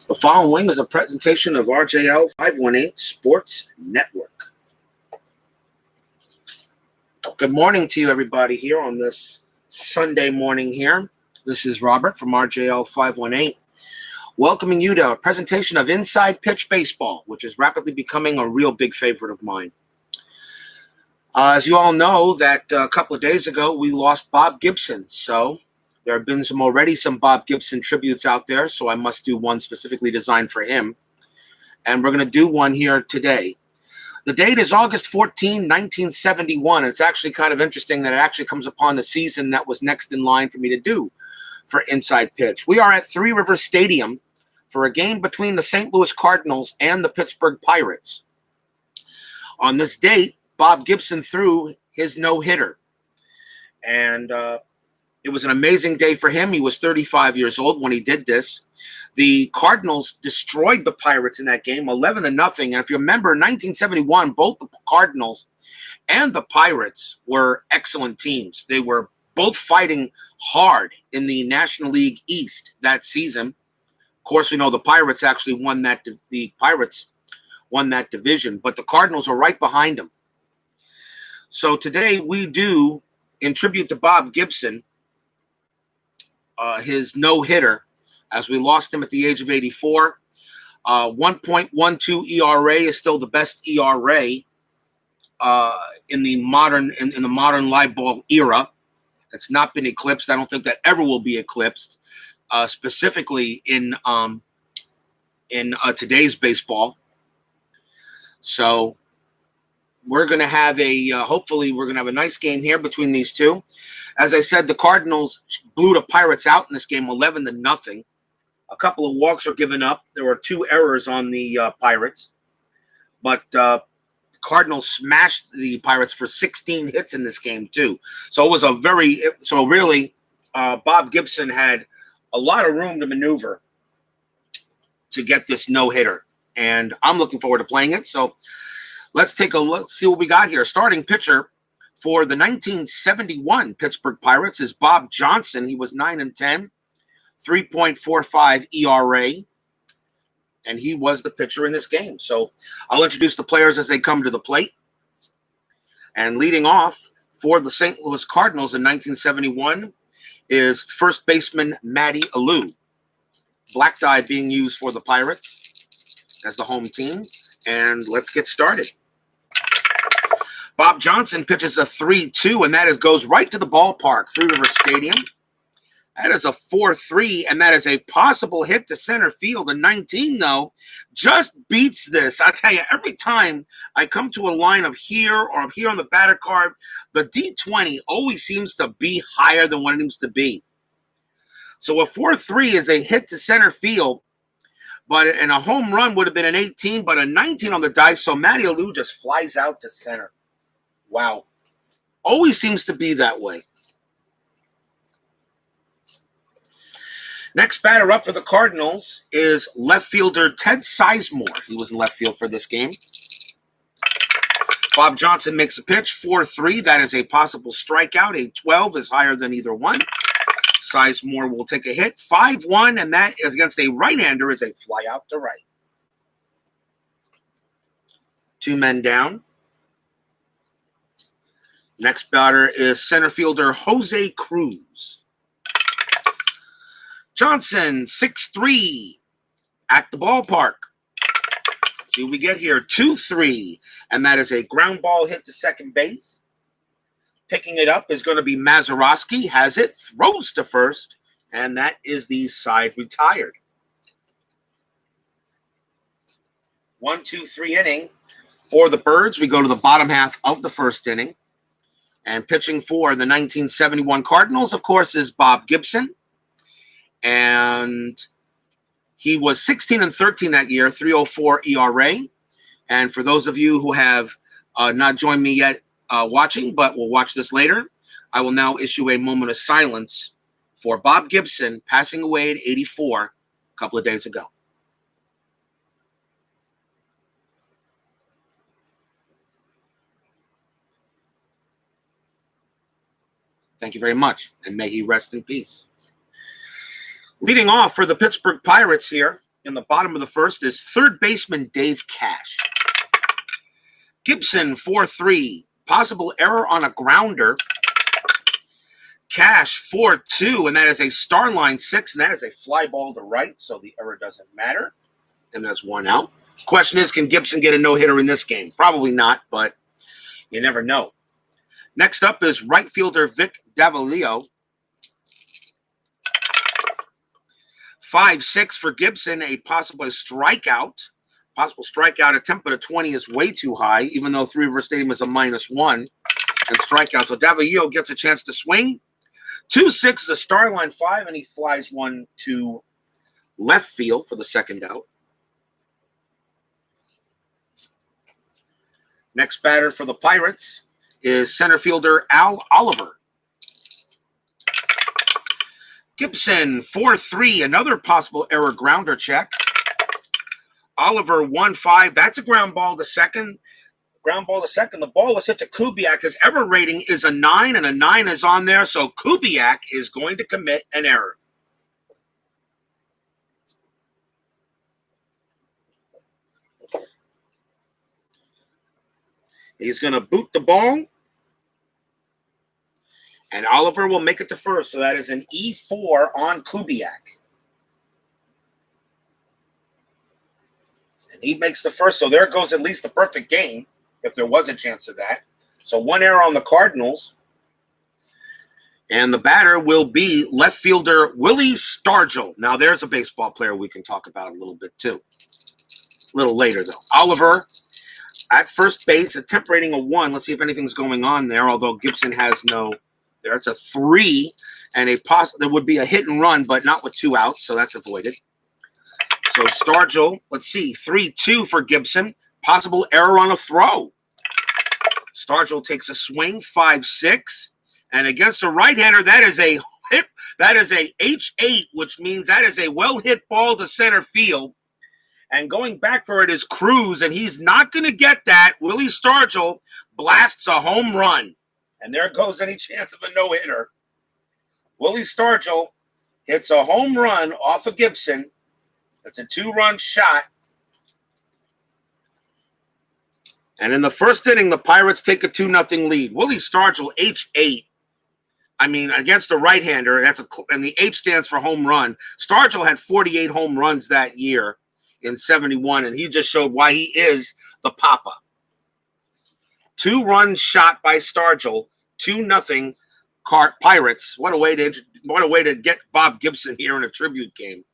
The following is a presentation of RJL 518 Sports Network. Good morning to you, everybody, here on this Sunday morning here. This is Robert from RJL 518, welcoming you to a presentation of Inside Pitch Baseball, which is rapidly becoming a real big favorite of mine. As you all know, that a couple of days ago, we lost Bob Gibson, so there have been some Bob Gibson tributes out there, so I must do one specifically designed for him. And we're going to do one here today. The date is August 14, 1971. It's actually kind of interesting that it actually comes upon the season that was next in line for me to do for Inside Pitch. We are at Three Rivers Stadium for a game between the St. Louis Cardinals and the Pittsburgh Pirates. On this date, Bob Gibson threw his no-hitter. And it was an amazing day for him. He was 35 years old when he did this. The Cardinals destroyed the Pirates in that game, 11-0. And if you remember, in 1971, both the Cardinals and the Pirates were excellent teams. They were both fighting hard in the National League East that season. Of course, we know the Pirates actually won that. The Pirates won that division, but the Cardinals are right behind them. So today we do, in tribute to Bob Gibson, his no-hitter, as we lost him at the age of 84. 1.12 ERA is still the best ERA in the modern live ball era. It's not been eclipsed. I don't think that ever will be eclipsed, specifically in today's baseball. So we're going to have hopefully we're going to have a nice game here between these two. As I said, the Cardinals blew the Pirates out in this game 11-0. A couple of walks were given up. There were 2 errors on the Pirates. But the Cardinals smashed the Pirates for 16 hits in this game, too. So it was really, Bob Gibson had a lot of room to maneuver to get this no-hitter. And I'm looking forward to playing it. So let's take a look, see what we got here. Starting pitcher for the 1971 Pittsburgh Pirates is Bob Johnson. He was 9-10, 3.45 ERA, and he was the pitcher in this game. So I'll introduce the players as they come to the plate. And leading off for the St. Louis Cardinals in 1971 is first baseman Matty Alou. Black dye being used for the Pirates as the home team. And let's get started. Bob Johnson pitches a 3-2, and that goes right to the ballpark, Three Rivers Stadium. That is a 4-3, and that is a possible hit to center field. A 19, though, just beats this. I tell you, every time I come to a line up here or up here on the batter card, the D20 always seems to be higher than what it needs to be. So a 4-3 is a hit to center field. And a home run would have been an 18, but a 19 on the dice, so Matty Alou just flies out to center. Wow. Always seems to be that way. Next batter up for the Cardinals is left fielder Ted Sizemore. He was in left field for this game. Bob Johnson makes a pitch, 4-3. That is a possible strikeout. A 12 is higher than either one. Sizemore will take a hit, 5-1, and that is against a right-hander, is a fly out to right. 2 men down. Next batter is center fielder Jose Cruz. Johnson, 6-3 at the ballpark. Let's see what we get here, 2-3, and that is a ground ball hit to second base. Picking it up is going to be Mazeroski, has it, throws to first, and that is the side retired. 1-2-3 inning for the Birds. We go to the bottom half of the first inning. And pitching for the 1971 Cardinals, of course, is Bob Gibson. And he was 16-13 that year, 3.04 ERA. And for those of you who have not joined me yet watching, but will watch this later, I will now issue a moment of silence for Bob Gibson, passing away at 84 a couple of days ago. Thank you very much, and may he rest in peace. Leading off for the Pittsburgh Pirates here in the bottom of the first is third baseman Dave Cash. Gibson 4-3, possible error on a grounder. Cash 4-2, and that is a star line 6, and that is a fly ball to right, so the error doesn't matter. And that's one out. Question is, can Gibson get a no-hitter in this game? Probably not, but you never know. Next up is right fielder Vic Davalillo. 5-6 for Gibson, a possible strikeout. Possible strikeout attempt, but a 20 is way too high, even though Three River Stadium is a -1 and strikeout. So Davalillo gets a chance to swing. 2-6 is a star line 5, and he flies one to left field for the second out. Next batter for the Pirates is center fielder Al Oliver. Gibson 4-3, another possible error grounder check. Oliver 1-5, that's a ground ball to second. Ground ball to second. The ball is hit to Kubiak. His error rating is a 9, and a 9 is on there, so Kubiak is going to commit an error. He's going to boot the ball, and Oliver will make it to first. So that is an E4 on Kubiak. And he makes the first, so there goes at least a perfect game, if there was a chance of that. So one error on the Cardinals. And the batter will be left fielder Willie Stargell. Now there's a baseball player we can talk about a little bit too. A little later, though. Oliver at first base, a temp rating of 1. Let's see if anything's going on there, although Gibson has no there. It's a 3, and there would be a hit and run, but not with 2 outs, so that's avoided. So Stargell, let's see, 3-2 for Gibson. Possible error on a throw. Stargell takes a swing, 5-6, and against a right-hander, that is a hit. That is a H8, which means that is a well-hit ball to center field. And going back for it is Cruz, and he's not going to get that. Willie Stargell blasts a home run. And there goes any chance of a no-hitter. Willie Stargell hits a home run off of Gibson. It's a 2-run shot. And in the first inning, the Pirates take a 2-0 lead. Willie Stargell, H8. I mean, against a right-hander, and the H stands for home run. Stargell had 48 home runs that year in 71, and he just showed why he is the Papa. 2-run shot by Stargell, 2-0 Pirates. What a way to get Bob Gibson here in a tribute game.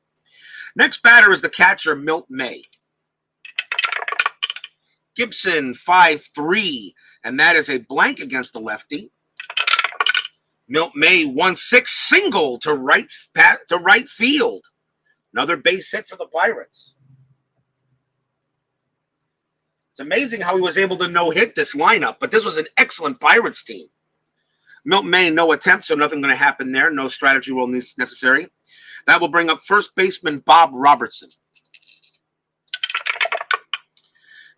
Next batter is the catcher Milt May. Gibson 5-3, and that is a blank against the lefty. Milt May 1-6 single to right field. Another base hit for the Pirates. It's amazing how he was able to no-hit this lineup, but this was an excellent Pirates team. Milt May, no attempt, so nothing going to happen there. No strategy role necessary. That will bring up first baseman Bob Robertson.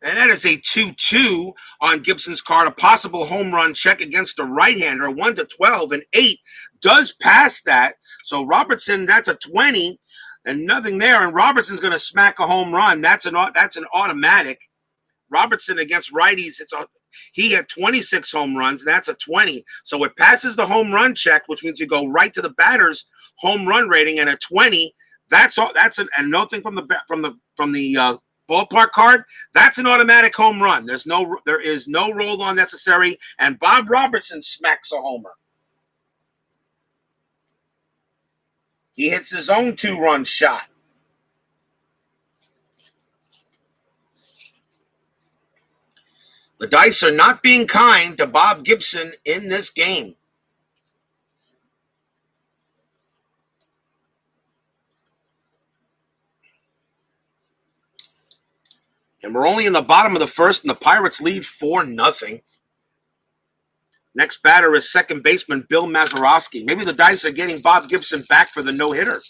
And that is a 2-2 on Gibson's card. A possible home run check against a right-hander, 1-12, and 8 does pass that. So Robertson, that's a 20, and nothing there. And Robertson's going to smack a home run. That's an automatic. Robertson against righties, he had 26 home runs. That's a 20. So it passes the home run check, which means you go right to the batter's home run rating, and a 20. That's all. And nothing from the ballpark card. That's an automatic home run. There is no roll on necessary, and Bob Robertson smacks a homer. He hits his own 2-run shot. The dice are not being kind to Bob Gibson in this game. And we're only in the bottom of the first, and the Pirates lead 4-0. Next batter is second baseman Bill Mazeroski. Maybe the dice are getting Bob Gibson back for the no-hitter.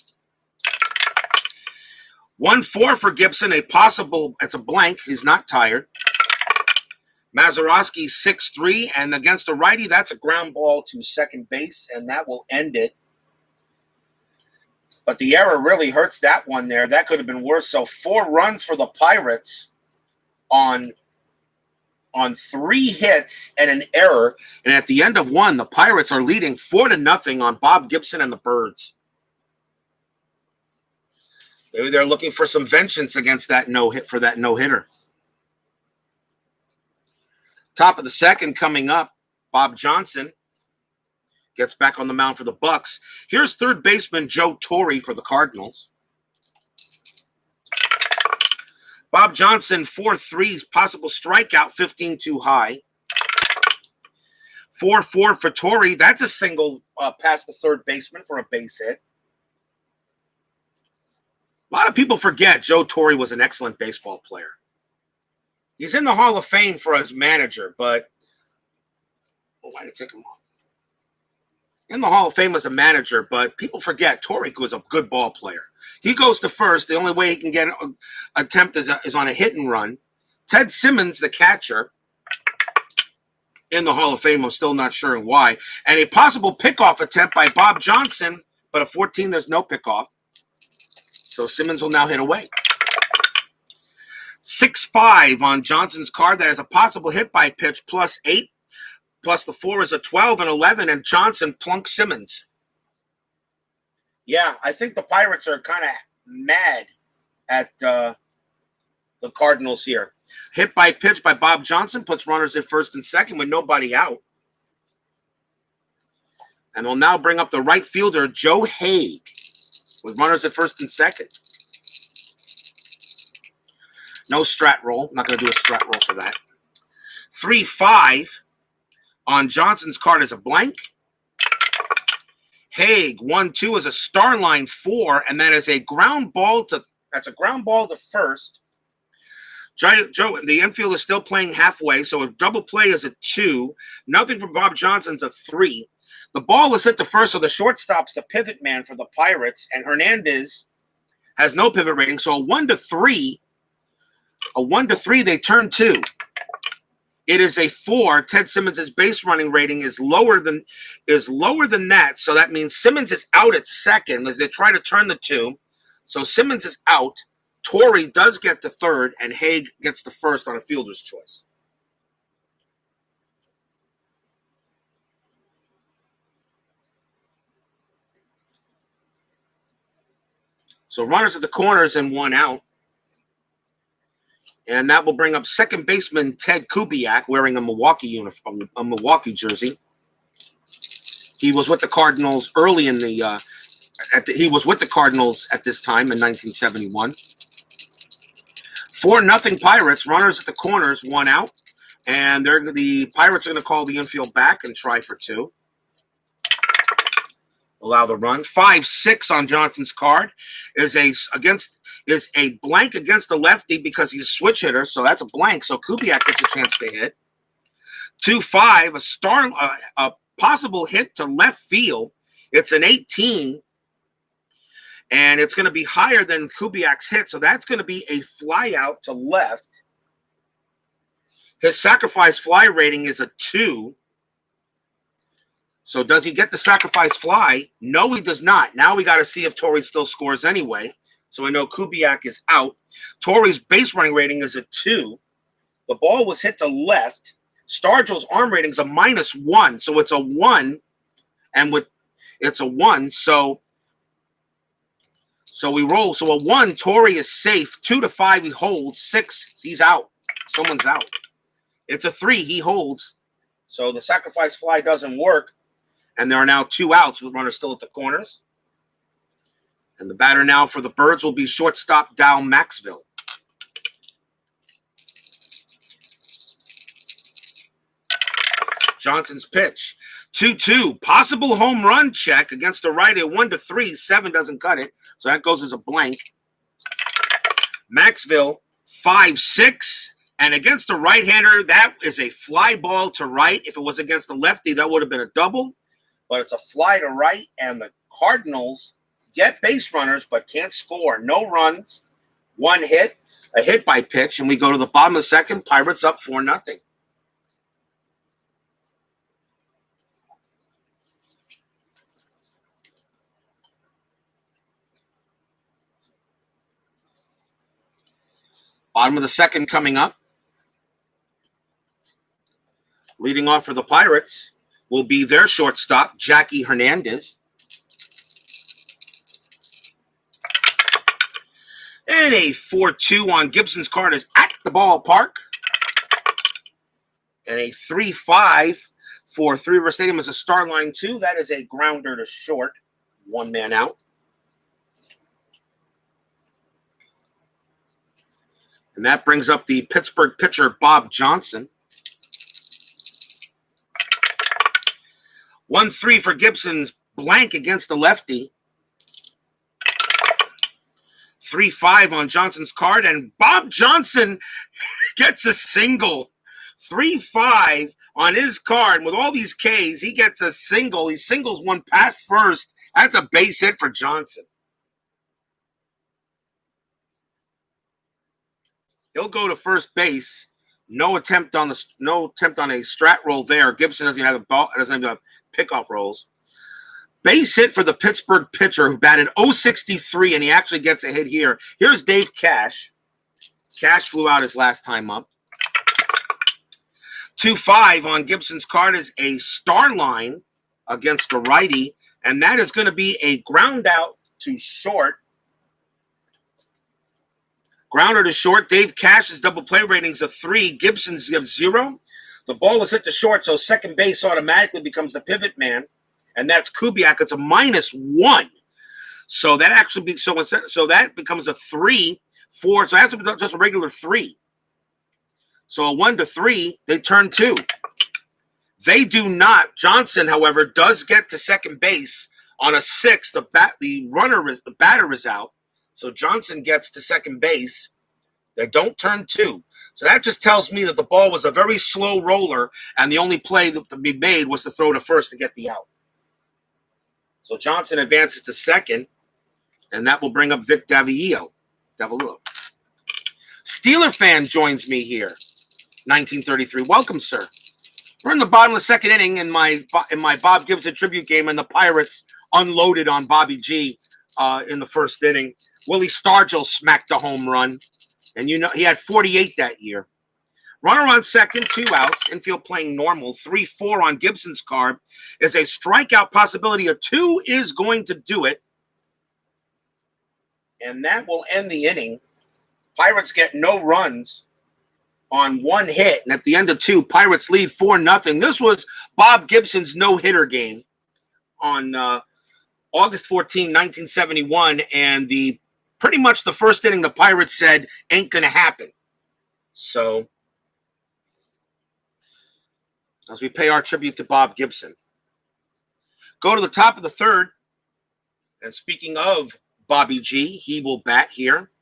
1-4 for Gibson, it's a blank. He's not tired. Mazeroski 6-3, and against the righty, that's a ground ball to second base, and that will end it. But the error really hurts that one there. That could have been worse. So 4 runs for the Pirates on 3 hits and an error. And at the end of 1, the Pirates are leading 4-0 on Bob Gibson and the Birds. Maybe they're looking for some vengeance against that no-hitter. Top of the second coming up, Bob Johnson gets back on the mound for the Bucks. Here's third baseman Joe Torre for the Cardinals. Bob Johnson, 4-3, possible strikeout, 15 too high. 4-4 for Torre. That's a single past the third baseman for a base hit. A lot of people forget Joe Torre was an excellent baseball player. He's in the Hall of Fame for his manager, but why did I take him off? In the Hall of Fame as a manager, but people forget Torre was a good ball player. He goes to first. The only way he can get an attempt is on a hit and run. Ted Simmons, the catcher, in the Hall of Fame. I'm still not sure why. And a possible pickoff attempt by Bob Johnson, but a 14, there's no pickoff. So Simmons will now hit away. 6-5 on Johnson's card. That is a possible hit by pitch, +8. Plus the 4 is a 12 and 11, and Johnson plunks Simmons. Yeah, I think the Pirates are kind of mad at the Cardinals here. Hit by pitch by Bob Johnson puts runners at first and second with nobody out. And we'll now bring up the right fielder, Joe Haig, with runners at first and second. No strat roll. I'm not going to do a strat roll for that. 3-5 on Johnson's card is a blank. Haig, 1-2 is a star line 4, and that is a ground ball to first. Joe, the infield is still playing halfway, so a double play is a 2. Nothing for Bob Johnson's a 3. The ball is hit to first, so the shortstop's the pivot man for the Pirates, and Hernandez has no pivot rating, so a 1-3. A 1-3, they turn 2. It is a 4. Ted Simmons' base running rating is lower than that. So that means Simmons is out at second as they try to turn the 2. So Simmons is out. Torre does get to third, and Haig gets to first on a fielder's choice. So runners at the corners and 1 out. And that will bring up second baseman Ted Kubiak wearing a Milwaukee uniform, a Milwaukee jersey. He was with the Cardinals early in the. He was with the Cardinals at this time in 1971. 4-0 Pirates. Runners at the corners, 1 out, and the Pirates are going to call the infield back and try for 2. Allow the run. 5-6 on Johnson's card is a blank against the lefty because he's a switch hitter, so that's a blank. So Kubiak gets a chance to hit. 2-5, a possible hit to left field. It's an 18, and it's going to be higher than Kubiak's hit, so that's going to be a fly out to left. His sacrifice fly rating is a 2. So does he get the sacrifice fly? No, he does not. Now we got to see if Torre still scores anyway. So I know Kubiak is out. Torre's base running rating is a 2. The ball was hit to left. Stargell's arm rating is a -1. So it's a 1. And it's a 1. So we roll. So a 1, Torre is safe. 2-5, he holds. 6, he's out. Someone's out. It's a 3, he holds. So the sacrifice fly doesn't work. And there are now 2 outs with runners still at the corners. And the batter now for the Birds will be shortstop Dow Maxville. Johnson's pitch. 2-2. Possible home run check against the righty. 1-3. 7 doesn't cut it. So that goes as a blank. Maxville, 5-6. And against the right-hander, that is a fly ball to right. If it was against the lefty, that would have been a double. But it's a fly to right, and the Cardinals get base runners but can't score. No runs, 1 hit, a hit by pitch, and we go to the bottom of the second. Pirates up 4-0. Bottom of the second coming up. Leading off for the Pirates will be their shortstop, Jackie Hernandez. And a 4-2 on Gibson's card is at the ballpark. And a 3-5 for Three River Stadium is a star line 2. That is a grounder to short. 1 man out. And that brings up the Pittsburgh pitcher, Bob Johnson. 1-3 for Gibson's blank against the lefty. 3-5 on Johnson's card, and Bob Johnson gets a single. 3-5 on his card. With all these Ks, he gets a single. He singles one past first. That's a base hit for Johnson. He'll go to first base. No attempt on a strat roll there. Gibson doesn't have pickoff rolls. Base hit for the Pittsburgh pitcher who batted .063, and he actually gets a hit here. Here's Dave Cash. Cash flew out his last time up. 2-5 on Gibson's card is a star line against a righty, and that is going to be a ground out to short. Grounder to short. Dave Cash's double play ratings of 3. Gibson's gives 0. The ball is hit to short, so second base automatically becomes the pivot man, and that's Kubiak. It's a -1. So that actually that becomes a 3-4. So that's just a regular 3. So a 1-3, they turn 2. They do not. Johnson, however, does get to second base on a 6. The batter is out. So Johnson gets to second base. They don't turn 2. So that just tells me that the ball was a very slow roller, and the only play to be made was to throw to first to get the out. So Johnson advances to second, and that will bring up Vic Davilo. Steeler fan joins me here. 1933. Welcome, sir. We're in the bottom of the second inning in my Bob Gibson Tribute Game, and the Pirates unloaded on Bobby G in the first inning. Willie Stargell smacked a home run, and he had 48 that year. Runner on second, 2 outs. Infield playing normal. 3-4 on Gibson's card is a strikeout possibility. A 2 is going to do it, and that will end the inning. Pirates get no runs on 1 hit, and at the end of 2, Pirates lead 4-0. This was Bob Gibson's no-hitter game on August 14, 1971, and pretty much the first inning the Pirates said ain't going to happen. So, as we pay our tribute to Bob Gibson. Go to the top of the third, and speaking of Bobby G, he will bat here.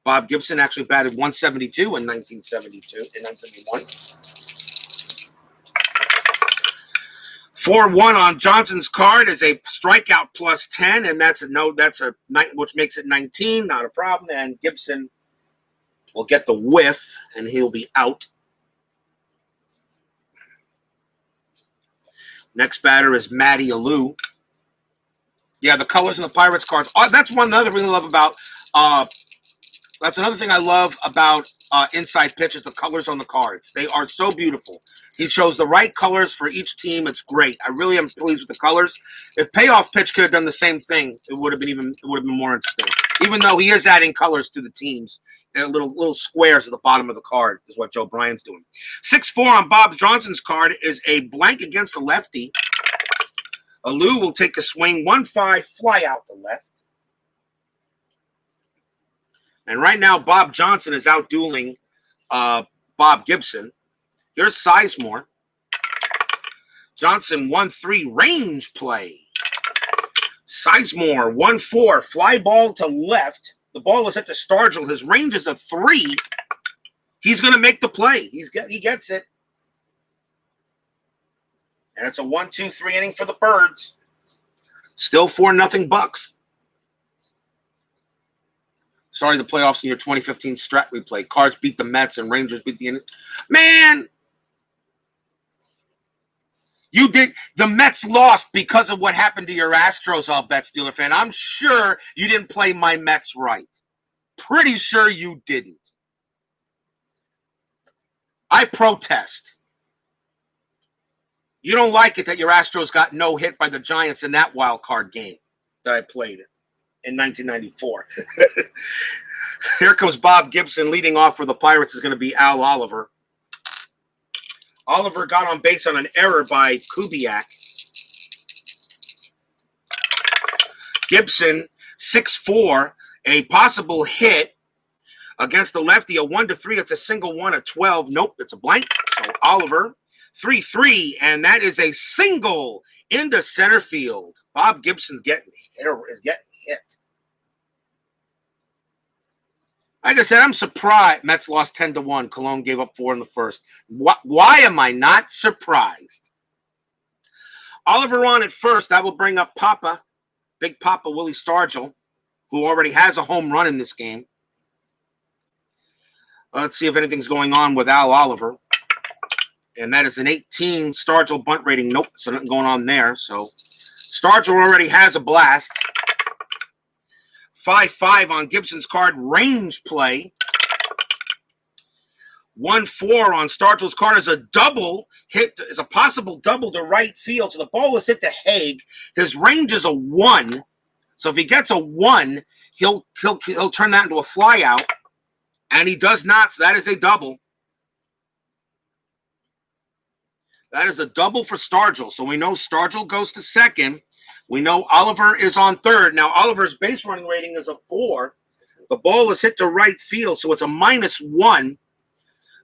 Bob Gibson actually batted .172 in 1971. 4-1 on Johnson's card is a strikeout plus 10, and which makes it 19, not a problem. And Gibson will get the whiff, and he'll be out. Next batter is Matty Alou. Yeah, the colors in the Pirates cards. That's one other thing I love about. That's another thing I love about Inside Pitch is the colors on the cards. They are so beautiful. He chose the right colors for each team. It's great. I really am pleased with the colors. If Payoff Pitch could have done the same thing, it would have been more interesting. Even though he is adding colors to the teams, and little squares at the bottom of the card is what Joe Bryan's doing. 6-4 on Bob Johnson's card is a blank against a lefty. Alou will take a swing. 1-5, fly out to left. And right now, Bob Johnson is out dueling Bob Gibson. Here's Sizemore. Johnson 1-3 range play. Sizemore 1-4 fly ball to left. The ball is hit to Stargell. His range is a 3. He's going to make the play. He gets it. And it's a 1-2-3 inning for the Birds. Still 4-0 Bucks. Starting the playoffs in your 2015 strat replay. Cards beat the Mets and Rangers beat the... Man! You did... The Mets lost because of what happened to your Astros, I'll bet, Steeler fan. I'm sure you didn't play my Mets right. Pretty sure you didn't. I protest. You don't like it that your Astros got no hit by the Giants in that wild card game that I played in 1994. Here comes Bob Gibson leading off for the Pirates is going to be Al Oliver. Oliver got on base on an error by Kubiak. Gibson, 6'4", a possible hit against the lefty, a 1-3. It's a single one, a 12. Nope, it's a blank. So Oliver, 3-3, and that is a single into center field. Bob Gibson's getting hit. Like I said, I'm surprised. Mets lost 10-1. Cologne gave up 4 in the first. Why am I not surprised? Oliver on at first. That will bring up Papa, Big Papa Willie Stargell, who already has a home run in this game. Let's see if anything's going on with Al Oliver. And that is an 18 Stargell bunt rating. Nope, so nothing going on there. So Stargell already has a blast. 5-5 on Gibson's card, range play. 1-4 on Stargell's card is a double hit, is a possible double to right field. So the ball is hit to Haig. His range is a 1. So if he gets a 1, he'll turn that into a fly out. And he does not, so that is a double. That is a double for Stargell. So we know Stargell goes to second. We know Oliver is on third. Now, Oliver's base running rating is a 4. The ball is hit to right field, so it's a -1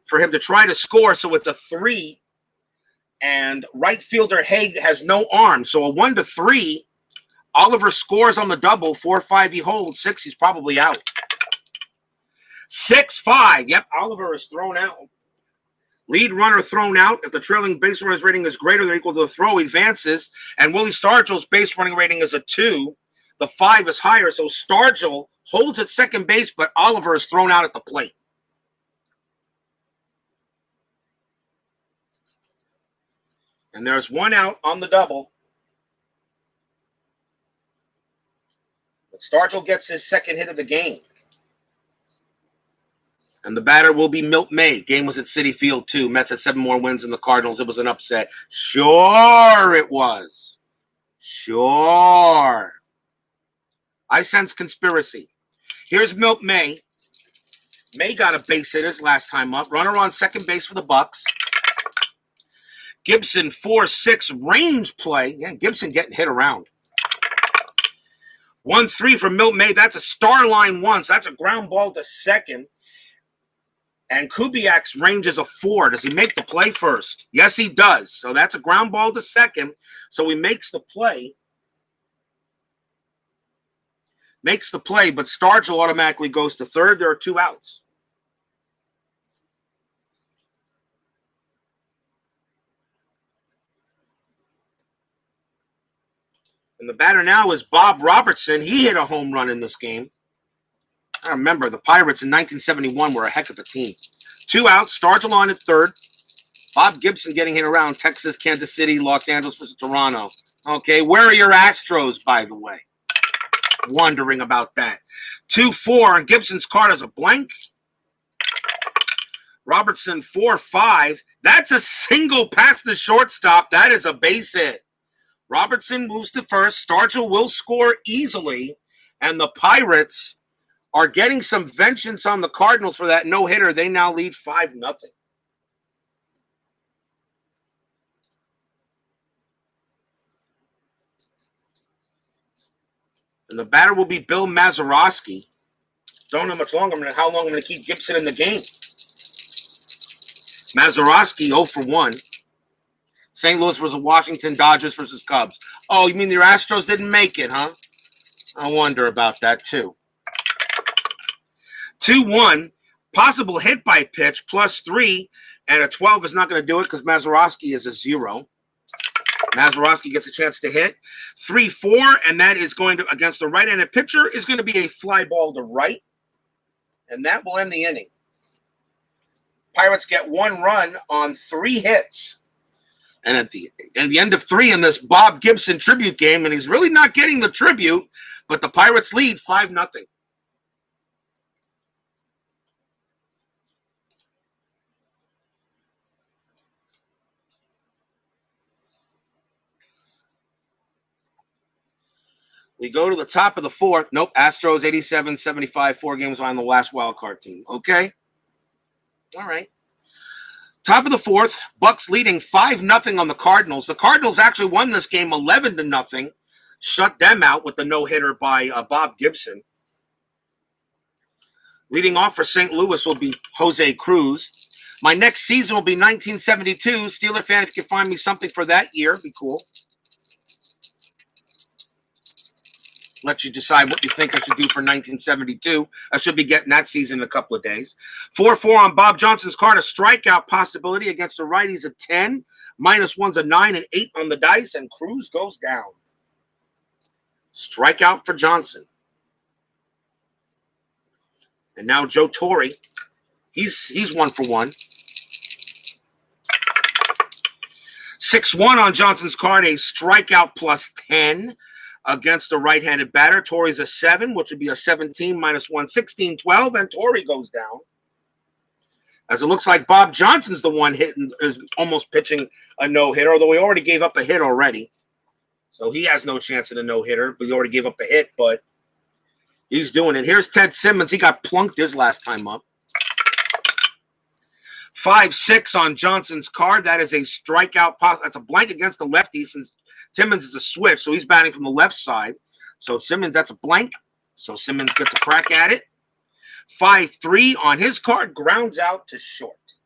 for him to try to score. So it's a 3. And right fielder Haig has no arm. So a 1-3. Oliver scores on the double. 4-5 he holds. 6 he's probably out. 6-5. Yep, Oliver is thrown out. Lead runner thrown out. If the trailing base runner's rating is greater than or equal to the throw, he advances. And Willie Stargell's base running rating is a 2. The 5 is higher. So Stargell holds at second base, but Oliver is thrown out at the plate. And there's 1 out on the double. But Stargell gets his second hit of the game. And the batter will be Milt May. Game was at Citi Field, too. Mets had 7 more wins than the Cardinals. It was an upset. Sure it was. Sure. I sense conspiracy. Here's Milt May. May got a base hit his last time up. Runner on second base for the Bucks. Gibson, 4-6 range play. Yeah, Gibson getting hit around. 1-3 for Milt May. That's a star line once. That's a ground ball to second. And Kubiak's range is a 4. Does he make the play first? Yes, he does. So that's a ground ball to second. So he makes the play. But Stargell automatically goes to third. There are 2 outs. And the batter now is Bob Robertson. He hit a home run in this game. I remember the Pirates in 1971 were a heck of a team. 2 outs, Stargell on at third. Bob Gibson getting hit around Texas, Kansas City, Los Angeles versus Toronto. Okay, where are your Astros, by the way? Wondering about that. 2-4, and Gibson's card is a blank. Robertson, 4-5. That's a single past the shortstop. That is a base hit. Robertson moves to first. Stargell will score easily, and the Pirates are getting some vengeance on the Cardinals for that no-hitter. They now lead 5-0. And the batter will be Bill Mazeroski. Don't know much longer how long I'm going to keep Gibson in the game. Mazeroski, 0-for-1. St. Louis versus Washington, Dodgers versus Cubs. Oh, you mean the Astros didn't make it, huh? I wonder about that, too. 2-1, possible hit by pitch, +3, and a 12 is not going to do it because Mazeroski is a 0. Mazeroski gets a chance to hit. 3-4, and that is going to, against the right-handed pitcher, is going to be a fly ball to right, and that will end the inning. Pirates get 1 run on 3 hits. And at the end of 3 in this Bob Gibson tribute game, and he's really not getting the tribute, but the Pirates lead 5-0. We go to the top of the fourth. Nope, Astros 87-75, 4 games behind the last wild card team. Okay. All right. Top of the fourth, Bucks leading 5-0 on the Cardinals. The Cardinals actually won this game 11-0. Shut them out with the no-hitter by Bob Gibson. Leading off for St. Louis will be Jose Cruz. My next season will be 1972. Steeler fan, if you can find me something for that year, it'd be cool. Let you decide what you think I should do for 1972. I should be getting that season in a couple of days. 4-4 on Bob Johnson's card. A strikeout possibility against the righties at 10. -1's a 9 and 8 on the dice, and Cruz goes down. Strikeout for Johnson. And now Joe Torre. He's 1 for 1. 6-1 on Johnson's card. A strikeout +10. Against a right-handed batter. Torrey's a 7, which would be a 17 -1, 16, 12, and Torrey goes down. As it looks like Bob Johnson's the one hitting, is almost pitching a no-hitter, although he already gave up a hit already. So he has no chance at a no-hitter, but he already gave up a hit, but he's doing it. Here's Ted Simmons. He got plunked his last time up. 5-6 on Johnson's card. That is a strikeout. That's a blank against the lefty since Simmons is a switch, so he's batting from the left side. So Simmons, that's a blank. So Simmons gets a crack at it. 5-3 on his card, grounds out to short.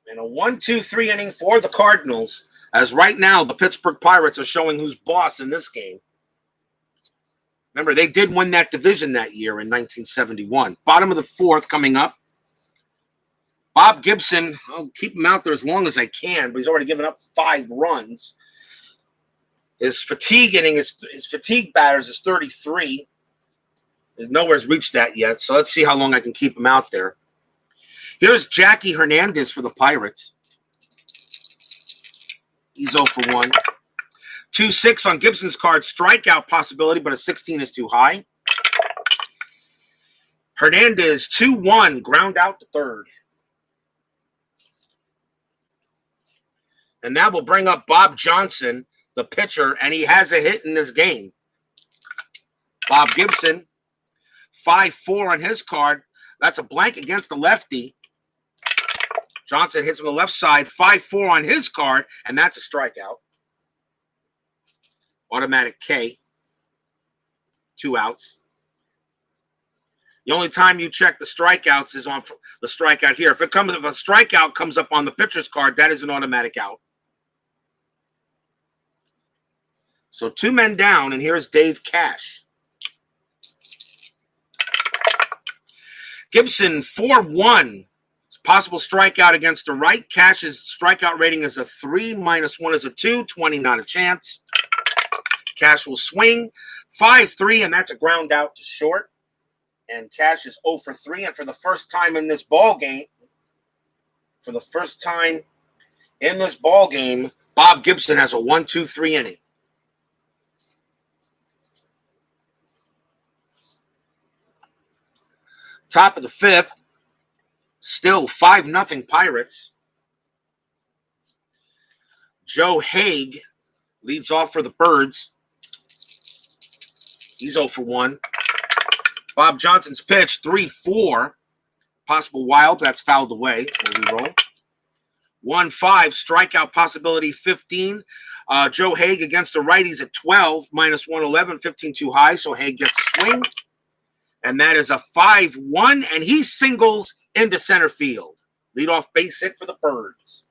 And a 1-2-3 inning for the Cardinals, as right now the Pittsburgh Pirates are showing who's boss in this game. Remember, they did win that division that year in 1971. Bottom of the fourth coming up. Bob Gibson, I'll keep him out there as long as I can, but he's already given up 5 runs. His fatigue inning, his fatigue batters is 33. Nowhere's reached that yet, so let's see how long I can keep him out there. Here's Jackie Hernandez for the Pirates. He's 0 for 1. 2-6 on Gibson's card, strikeout possibility, but a 16 is too high. Hernandez, 2-1, ground out to third. And that will bring up Bob Johnson, the pitcher, and he has a hit in this game. Bob Gibson, 5-4 on his card. That's a blank against the lefty. Johnson hits from the left side, 5-4 on his card, and that's a strikeout. Automatic K. 2 outs. The only time you check the strikeouts is on the strikeout here. If a strikeout comes up on the pitcher's card, that is an automatic out. So 2 men down, and here's Dave Cash. Gibson, 4-1. Possible strikeout against the right. Cash's strikeout rating is a 3, -1 is a 2, 20 not a chance. Cash will swing. 5-3, and that's a ground out to short. And Cash is 0 for 3, and for the first time in this ball game, Bob Gibson has a 1-2-3 inning. Top of the 5th, still 5-0 Pirates. Joe Haig leads off for the Birds. He's 0 for 1. Bob Johnson's pitch, 3-4. Possible wild, that's fouled away. Roll. 1-5, strikeout possibility, 15. Joe Haig against the righties at 12, -1, 11, 15 too high, so Haig gets a swing. And that is a 5-1, and he singles into center field. Leadoff base hit for the Birds.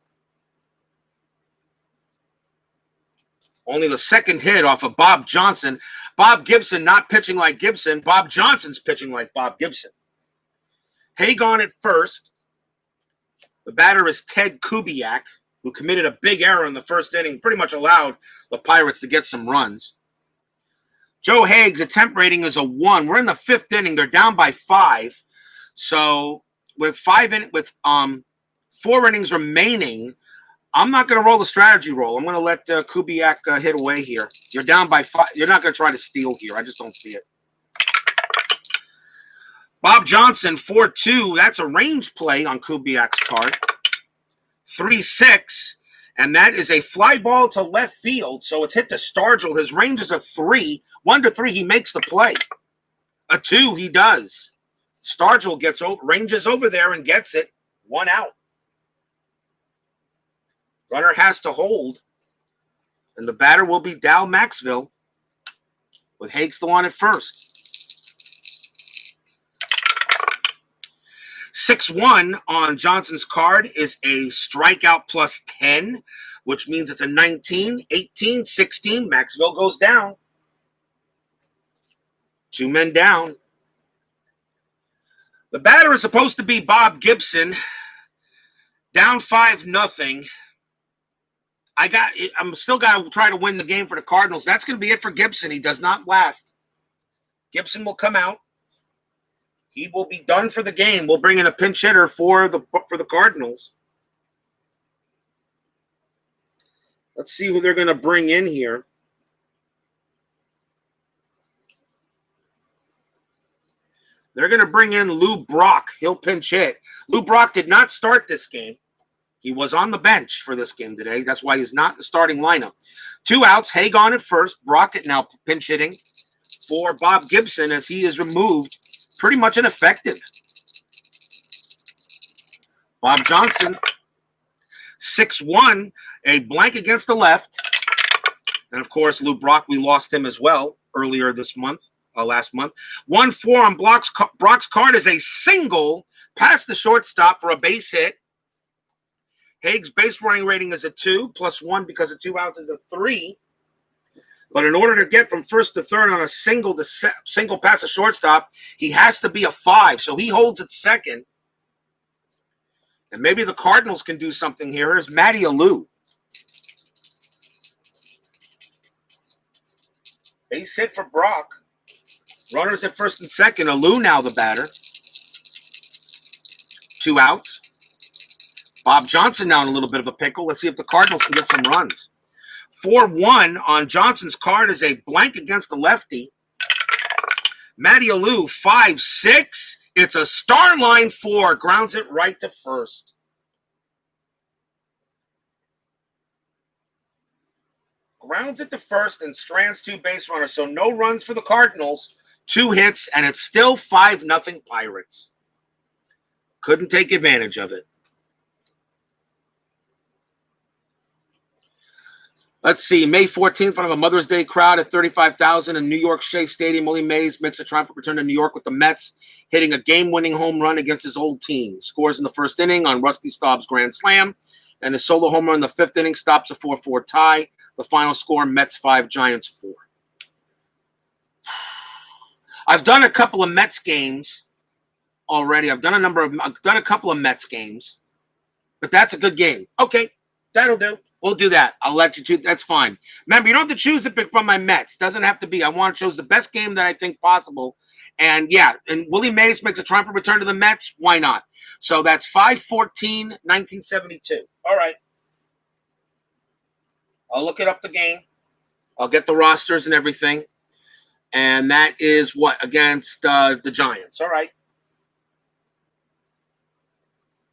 Only the second hit off of Bob Johnson. Bob Gibson not pitching like Gibson. Bob Johnson's pitching like Bob Gibson. Haig on at first. The batter is Ted Kubiak, who committed a big error in the first inning, pretty much allowed the Pirates to get some runs. Joe Haig's attempt rating is a 1. We're in the 5th inning. They're down by 5. So with 4 innings remaining, I'm not going to roll the strategy roll. I'm going to let Kubiak hit away here. You're down by 5. You're not going to try to steal here. I just don't see it. Bob Johnson, 4-2. That's a range play on Kubiak's card. 3-6. And that is a fly ball to left field. So it's hit to Stargell. His range is a 3. 1 to 3, he makes the play. A 2, he does. Stargell ranges over there and gets it. 1 out. Runner has to hold. And the batter will be Dal Maxville with Haig still on at first. 6-1 on Johnson's card is a strikeout plus 10, which means it's a 19, 18, 16. Maxville goes down. 2 men down. The batter is supposed to be Bob Gibson. Down 5-0. I'm still got to try to win the game for the Cardinals. That's going to be it for Gibson. He does not last. Gibson will come out. He will be done for the game. We'll bring in a pinch hitter for the Cardinals. Let's see who they're going to bring in here. They're going to bring in Lou Brock. He'll pinch hit. Lou Brock did not start this game. He was on the bench for this game today. That's why he's not in the starting lineup. 2 outs. Haig on at first. Brockett now pinch hitting for Bob Gibson as he is removed. Pretty much ineffective. Bob Johnson, 6-1, a blank against the left. And, of course, Lou Brock, we lost him as well earlier this month, last month. 1-4 on Brock's card is a single past the shortstop for a base hit. Haig's base running rating is a 2, plus 1 because of 2 outs is a 3. But in order to get from first to third on a single pass to shortstop, he has to be a 5. So he holds at second. And maybe the Cardinals can do something here. Here's Matty Alou. Base hit for Brock. Runners at first and second. Alou now the batter. 2 outs. Bob Johnson now in a little bit of a pickle. Let's see if the Cardinals can get some runs. 4-1 on Johnson's card is a blank against the lefty. Matty Alou, 5-6. It's a star line 4. Grounds it right to first. Grounds it to first and strands 2 base runners. So no runs for the Cardinals. 2 hits, and it's still 5-0 Pirates. Couldn't take advantage of it. Let's see, May 14th, in front of a Mother's Day crowd at 35,000 in New York Shea Stadium. Willie Mays makes a triumphant return to New York with the Mets, hitting a game-winning home run against his old team. Scores in the first inning on Rusty Staub's grand slam, and a solo home run in the 5th inning stops a 4-4 tie. The final score, Mets 5, Giants 4. I've done a couple of Mets games already. I've done a couple of Mets games, but that's a good game. Okay, that'll do. We'll do that. I'll let you choose. That's fine. Remember, you don't have to choose to pick from my Mets. Doesn't have to be. I want to choose the best game that I think possible. And, yeah, and Willie Mays makes a triumphant return to the Mets. Why not? So that's 5/14/1972. All right. I'll look it up the game. I'll get the rosters and everything. And that is what? Against the Giants. All right.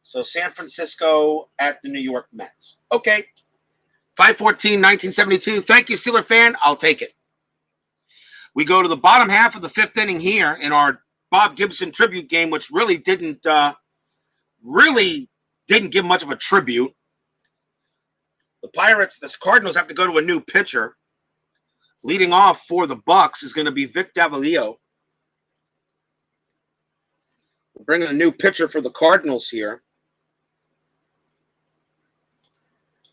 So San Francisco at the New York Mets. Okay. 5/14/1972. Thank you, Steeler fan. I'll take it. We go to the bottom half of the 5th inning here in our Bob Gibson tribute game, which really didn't give much of a tribute. The Cardinals have to go to a new pitcher. Leading off for the Bucks is going to be Vic Davalillo. We're bringing a new pitcher for the Cardinals here.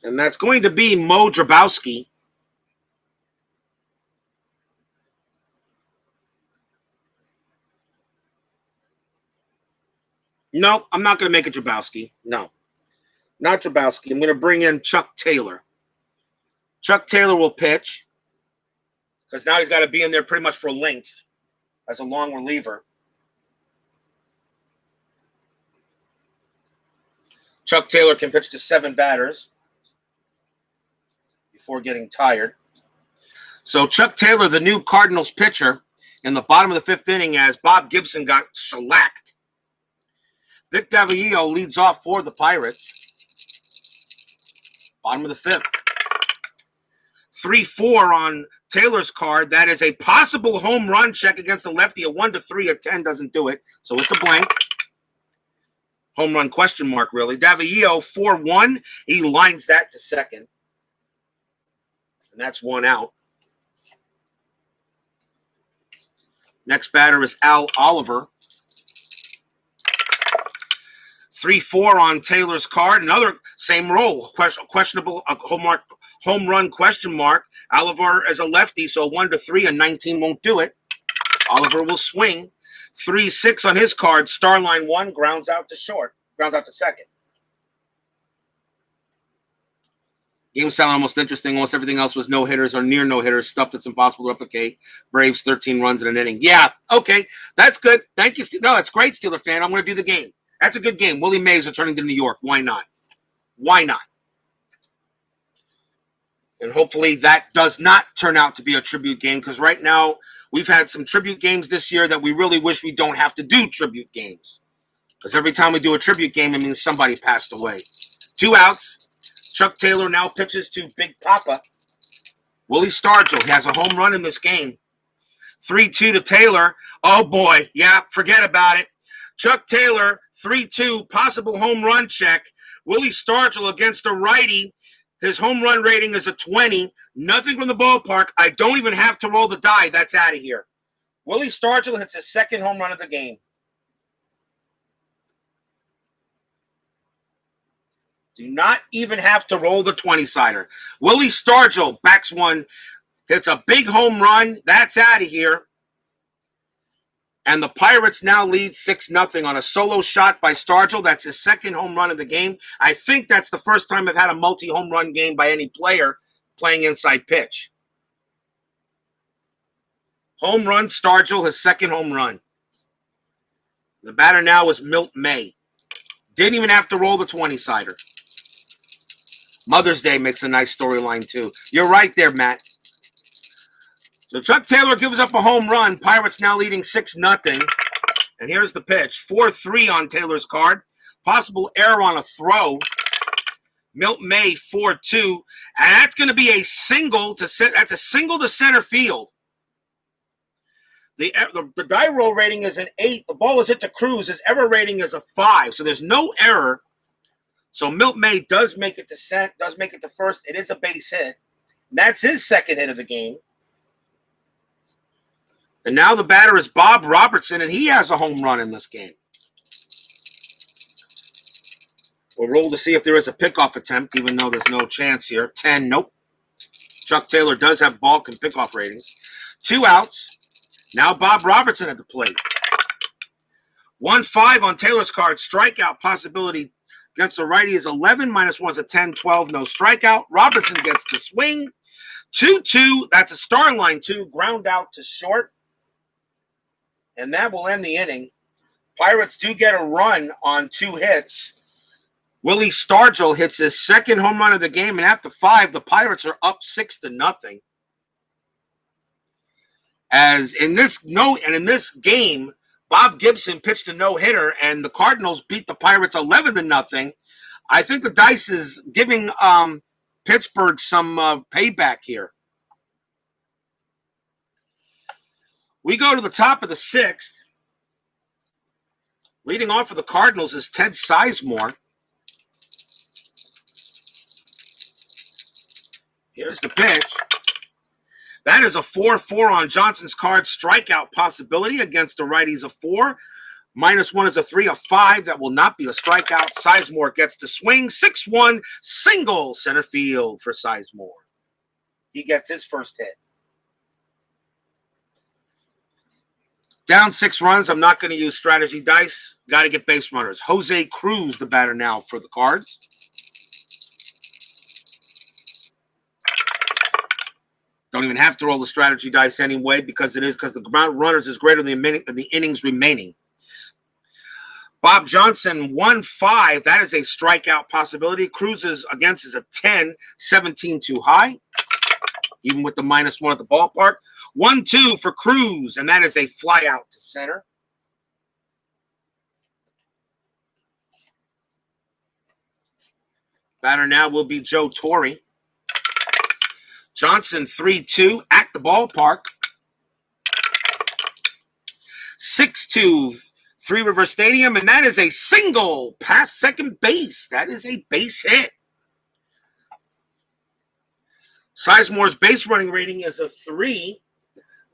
And that's going to be Mo Drabowski. No, I'm not going to make it Drabowski. No, not Drabowski. I'm going to bring in Chuck Taylor. Chuck Taylor will pitch because now he's got to be in there pretty much for length as a long reliever. Chuck Taylor can pitch to 7 batters before getting tired. So Chuck Taylor, the new Cardinals pitcher, in the bottom of the 5th inning as Bob Gibson got shellacked. Vic Davalillo leads off for the Pirates. Bottom of the 5th. 3-4 on Taylor's card. That is a possible home run check against the lefty. A 1-3, a 10 doesn't do it. So it's a blank. Home run question mark, really. Davio, 4-1. He lines that to second. And that's 1 out. Next batter is Al Oliver. 3-4 on Taylor's card. Another same role. Questionable home run question mark. Oliver is a lefty, so 1-3, a 19 won't do it. Oliver will swing. 3-6 on his card. Star line 1, grounds out to short. Grounds out to second. Game sound almost interesting. Almost everything else was no-hitters or near no-hitters, stuff that's impossible to replicate. Braves 13 runs in an inning. Yeah, okay. That's good. Thank you. No, that's great, Steeler fan. I'm going to do the game. That's a good game. Willie Mays returning to New York. Why not? Why not? And hopefully that does not turn out to be a tribute game, because right now we've had some tribute games this year that we really wish we don't have to do tribute games. Because every time we do a tribute game, it means somebody passed away. 2 outs. Chuck Taylor now pitches to Big Papa. Willie Stargell has a home run in this game. 3-2 to Taylor. Oh, boy. Yeah, forget about it. Chuck Taylor, 3-2, possible home run check. Willie Stargell against a righty. His home run rating is a 20. Nothing from the ballpark. I don't even have to roll the die. That's out of here. Willie Stargell hits his second home run of the game. Do not even have to roll the 20-sider. Willie Stargell backs one, hits a big home run. That's out of here. And the Pirates now lead 6-0 on a solo shot by Stargell. That's his second home run of the game. I think that's the first time I've had a multi-home run game by any player playing inside pitch. Home run, Stargell, his second home run. The batter now is Milt May. Didn't even have to roll the 20-sider. Mother's Day makes a nice storyline, too. You're right there, Matt. So Chuck Taylor gives up a home run. Pirates now leading 6-0. And here's the pitch. 4-3 on Taylor's card. Possible error on a throw. Milt May, 4-2. And that's going to be a single to that's a single to center field. The die roll rating is an 8. The ball is hit to Cruz. His error rating is a 5. So there's no error. So Milt May does make it to first. It is a base hit. And that's his second hit of the game. And now the batter is Bob Robertson, and he has a home run in this game. We'll roll to see if there is a pickoff attempt, even though there's no chance here. 10, nope. Chuck Taylor does have balk and pickoff ratings. 2 outs. Now Bob Robertson at the plate. 1-5 on Taylor's card. Strikeout possibility against the righty is 11. -1 is a 10, 12, no strikeout. Robertson gets to swing. 2-2. That's a star line 2. Ground out to short. And that will end the inning. Pirates do get a run on 2 hits. Willie Stargell hits his second home run of the game, and after 5, the Pirates are up 6-0. As in this game, Bob Gibson pitched a no-hitter, and the Cardinals beat the Pirates 11-0. I think the dice is giving Pittsburgh some payback here. We go to the top of the 6th. Leading off for the Cardinals is Ted Sizemore. Here's the pitch. That is a 4-4 on Johnson's card. Strikeout possibility against the righties, a 4. -1 is a 3, a 5. That will not be a strikeout. Sizemore gets to swing. 6-1, single center field for Sizemore. He gets his first hit. Down 6 runs. I'm not going to use strategy dice. Got to get base runners. Jose Cruz, the batter now for the Cards. Don't even have to roll the strategy dice anyway because the amount of runners is greater than the innings remaining. Bob Johnson, 1-5. That is a strikeout possibility. Cruz's against is a 10, 17 too high, even with the -1 at the ballpark. 1-2 for Cruz, and that is a fly out to center. Batter now will be Joe Torre. Johnson 3-2 at the ballpark. 6-2, Three River Stadium, and that is a single past second base. That is a base hit. Sizemore's base running rating is a 3.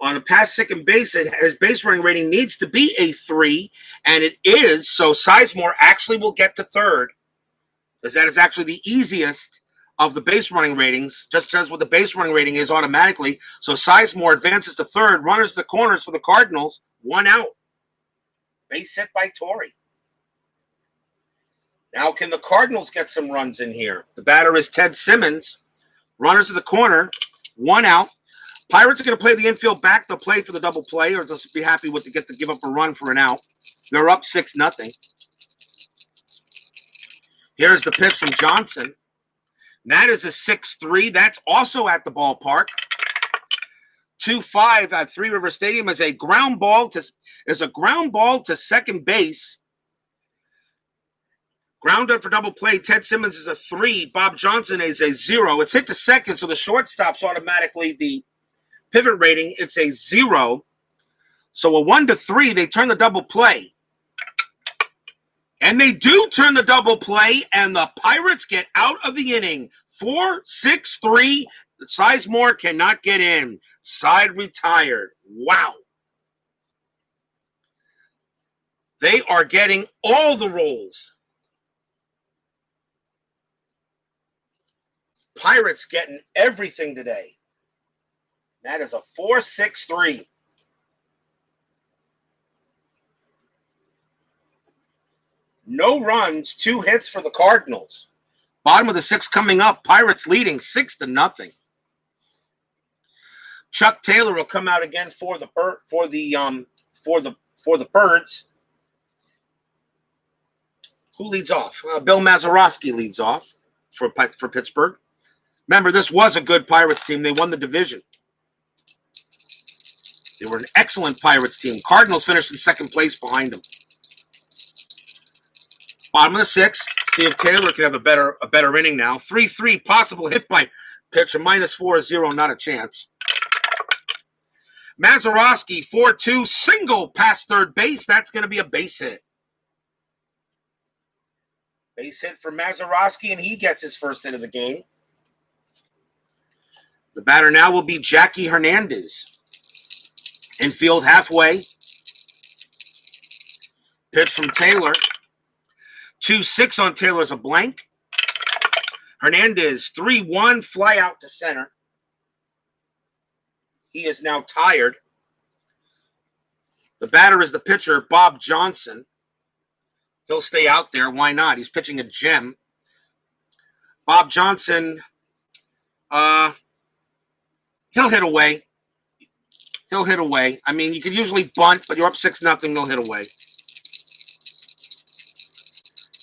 On a past second base, his base running rating needs to be a 3, and it is, so Sizemore actually will get to third, because that is actually the easiest of the base running ratings, just as what the base running rating is automatically. So Sizemore advances to third, runners to the corners for the Cardinals, 1 out. Base hit by Torre. Now can the Cardinals get some runs in here? The batter is Ted Simmons. Runners to the corner, 1 out. Pirates are going to play the infield back. They'll play for the double play, or just be happy with to give up a run for an out. They're up 6-0. Here's the pitch from Johnson. That is a 6-3. That's also at the ballpark. 2-5 at Three River Stadium is a ground ball to second base. Ground up for double play. Ted Simmons is a 3. Bob Johnson is a 0. It's hit to second, so the shortstop's automatically the pivot rating. It's a 0. So a 1-3, they turn the double play. And they do turn the double play, and the Pirates get out of the inning. 4-6-3. Sizemore cannot get in. Side retired. Wow. They are getting all the rolls. Pirates getting everything today. That is a 4-6-3. No runs, 2 hits for the Cardinals. Bottom of the 6th coming up. Pirates leading 6-0. Chuck Taylor will come out again for the Birds. Who leads off? Bill Mazeroski leads off for Pittsburgh. Remember, this was a good Pirates team. They won the division. They were an excellent Pirates team. Cardinals finished in second place behind them. Bottom of the 6th. See if Taylor can have a better inning now. 3-3 possible hit by pitch. A -4-0, not a chance. Mazeroski 4-2 single past third base. That's going to be a base hit. Base hit for Mazeroski, and he gets his first hit of the game. The batter now will be Jackie Hernandez. Infield halfway. Pitch from Taylor. 2-6 on Taylor's a blank. Hernandez 3-1 fly out to center. He is now tired. The batter is the pitcher, Bob Johnson. He'll stay out there. Why not? He's pitching a gem. Bob Johnson, he'll hit away. He'll hit away. I mean, you could usually bunt, but you're up 6-0. They'll hit away.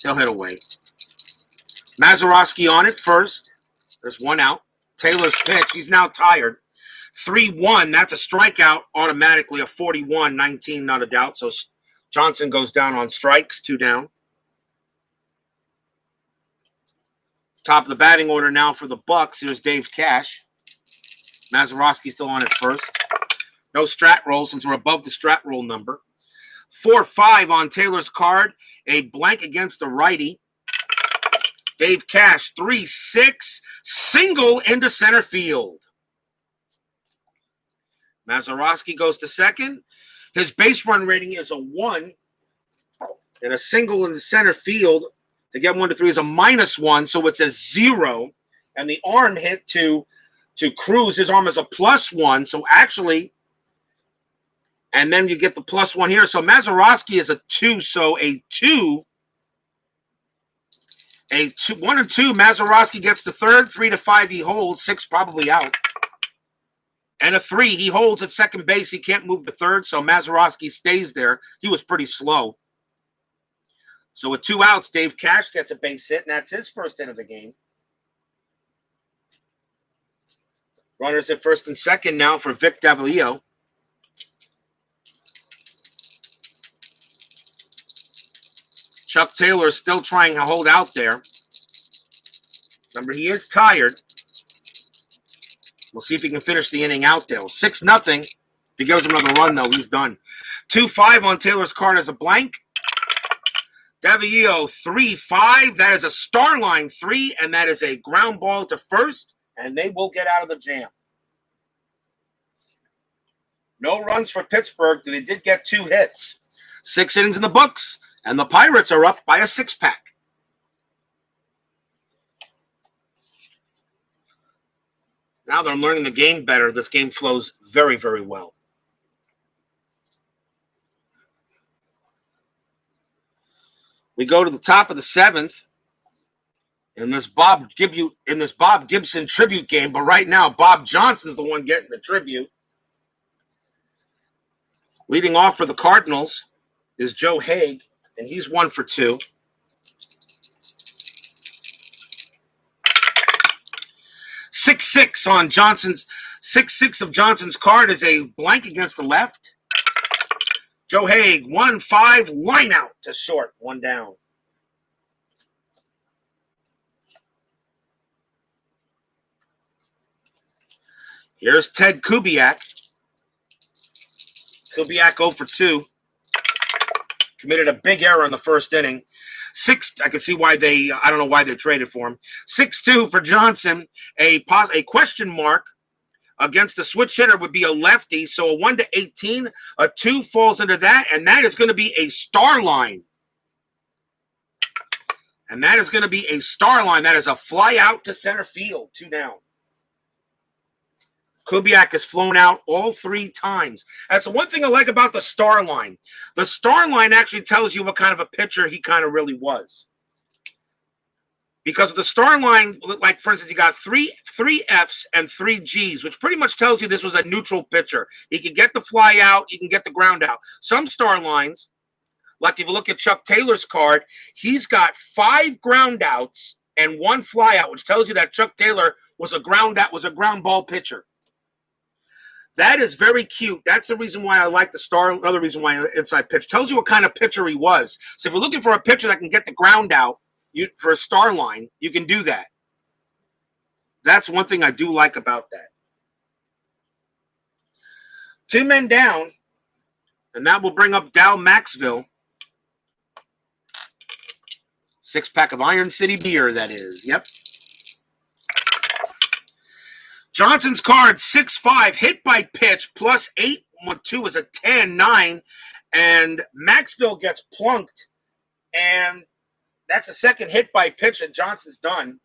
He'll hit away. Mazeroski on it first. There's 1 out. Taylor's pitch. He's now tired. 3-1. That's a strikeout automatically. A 41-19, not a doubt. So Johnson goes down on strikes. 2 down. Top of the batting order now for the Bucks. Here's Dave Cash. Mazeroski still on it first. No strat roll since we're above the strat roll number. 4-5 on Taylor's card. A blank against the righty. Dave Cash, 3-6. Single into center field. Mazeroski goes to second. His base run rating is a 1. And a single in the center field to get 1-3 is a -1. So it's a 0. And the arm hit to Cruz. His arm is a +1. So actually, and then you get the +1 here. So Mazeroski is a 2. So a 2. 1 and 2. Mazeroski gets the third. 3-5 he holds. 6 probably out. And a 3 he holds at second base. He can't move to third. So Mazeroski stays there. He was pretty slow. So with 2 outs, Dave Cash gets a base hit, and that's his first hit of the game. Runners at first and second now for Vic Davalillo. Chuck Taylor is still trying to hold out there. Remember, he is tired. We'll see if he can finish the inning out there. 6-0. If he gives him another run, though, he's done. 2-5 on Taylor's card as a blank. Davio 3-5. That is a star line 3, and that is a ground ball to first, and they will get out of the jam. No runs for Pittsburgh. They did get 2 hits. 6 innings in the books, and the Pirates are up by a 6-pack. Now they're learning the game better. This game flows very, very well. We go to the top of the 7th in this Bob Gibson Tribute Game, but right now Bob Johnson's the one getting the tribute. Leading off for the Cardinals is Joe Haig, and he's 1 for 2. 6-6 on Johnson's 6-6 of Johnson's card is a blank against the left. Joe Haig 1-5 line out to short, 1 down. Here's Ted Kubiak. Kubiak 0 for 2. Committed a big error in the first inning. I can see why I don't know why they traded for him. 6-2 for Johnson. A question mark against the switch hitter would be a lefty. So a 1-18, a 2 falls into that, and that is going to be a star line. And that is going to be a star line. That is a fly out to center field, 2 down. Kubiak has flown out all 3 times. That's the one thing I like about the star line. The star line actually tells you what kind of a pitcher he kind of really was. Because the star line, like for instance, he got three Fs and 3 Gs, which pretty much tells you this was a neutral pitcher. He can get the fly out, he can get the ground out. Some star lines, like if you look at Chuck Taylor's card, he's got 5 ground outs and 1 fly out, which tells you that Chuck Taylor was a ground ball pitcher. That is very cute. That's the reason why I like the star. Another reason why inside pitch tells you what kind of pitcher he was. So if you're looking for a pitcher that can get the ground out for a star line, you can do that. That's one thing I do like about that. 2 men down, and that will bring up Dow Maxville. 6-pack of Iron City beer, that is. Yep. Johnson's card, 6-5, hit by pitch, plus 8-2 is a 10-9, and Maxville gets plunked, and that's the second hit by pitch that Johnson's done.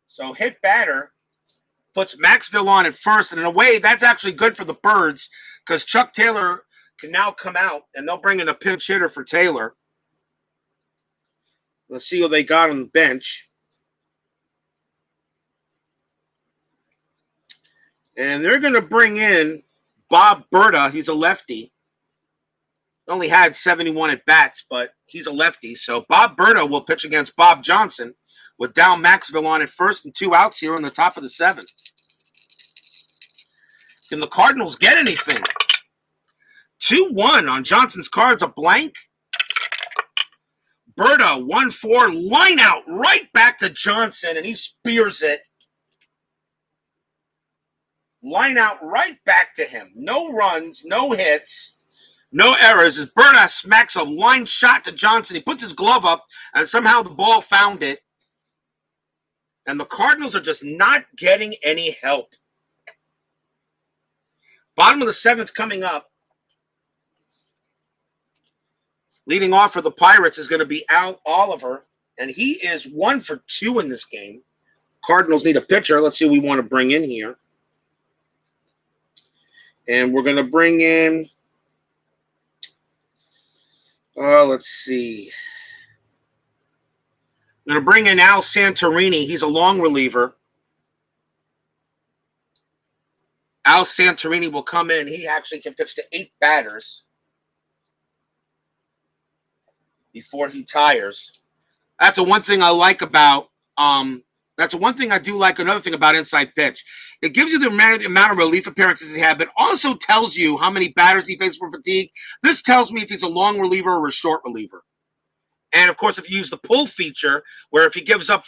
So hit batter puts Maxville on at first, and in a way, that's actually good for the Birds, because Chuck Taylor can now come out, and they'll bring in a pinch hitter for Taylor. Let's see who they got on the bench. And they're going to bring in Bob Berta. He's a lefty. Only had 71 at bats, but he's a lefty. So Bob Berta will pitch against Bob Johnson with Dow Maxville on at first and 2 outs here on the top of the 7th. Can the Cardinals get anything? 2-1 on Johnson's cards, a blank. Berta 1-4, line out right back to Johnson, and he spears it. Line out right back to him. No runs, no hits, no errors. As Berta smacks a line shot to Johnson, he puts his glove up, and somehow the ball found it. And the Cardinals are just not getting any help. Bottom of the 7th coming up. Leading off for the Pirates is going to be Al Oliver, and he is 1 for 2 in this game. Cardinals need a pitcher. Let's see who we want to bring in here. And we're going to bring in, let's see. I'm going to bring in Al Santorini. He's a long reliever. Al Santorini will come in. He actually can pitch to 8 batters before he tires. That's the one thing I like about That's one thing I do like. Another thing about inside pitch, it gives you the amount of relief appearances he had, but also tells you how many batters he faced for fatigue. This tells me if he's a long reliever or a short reliever. And, of course, if you use the pull feature, where if he gives up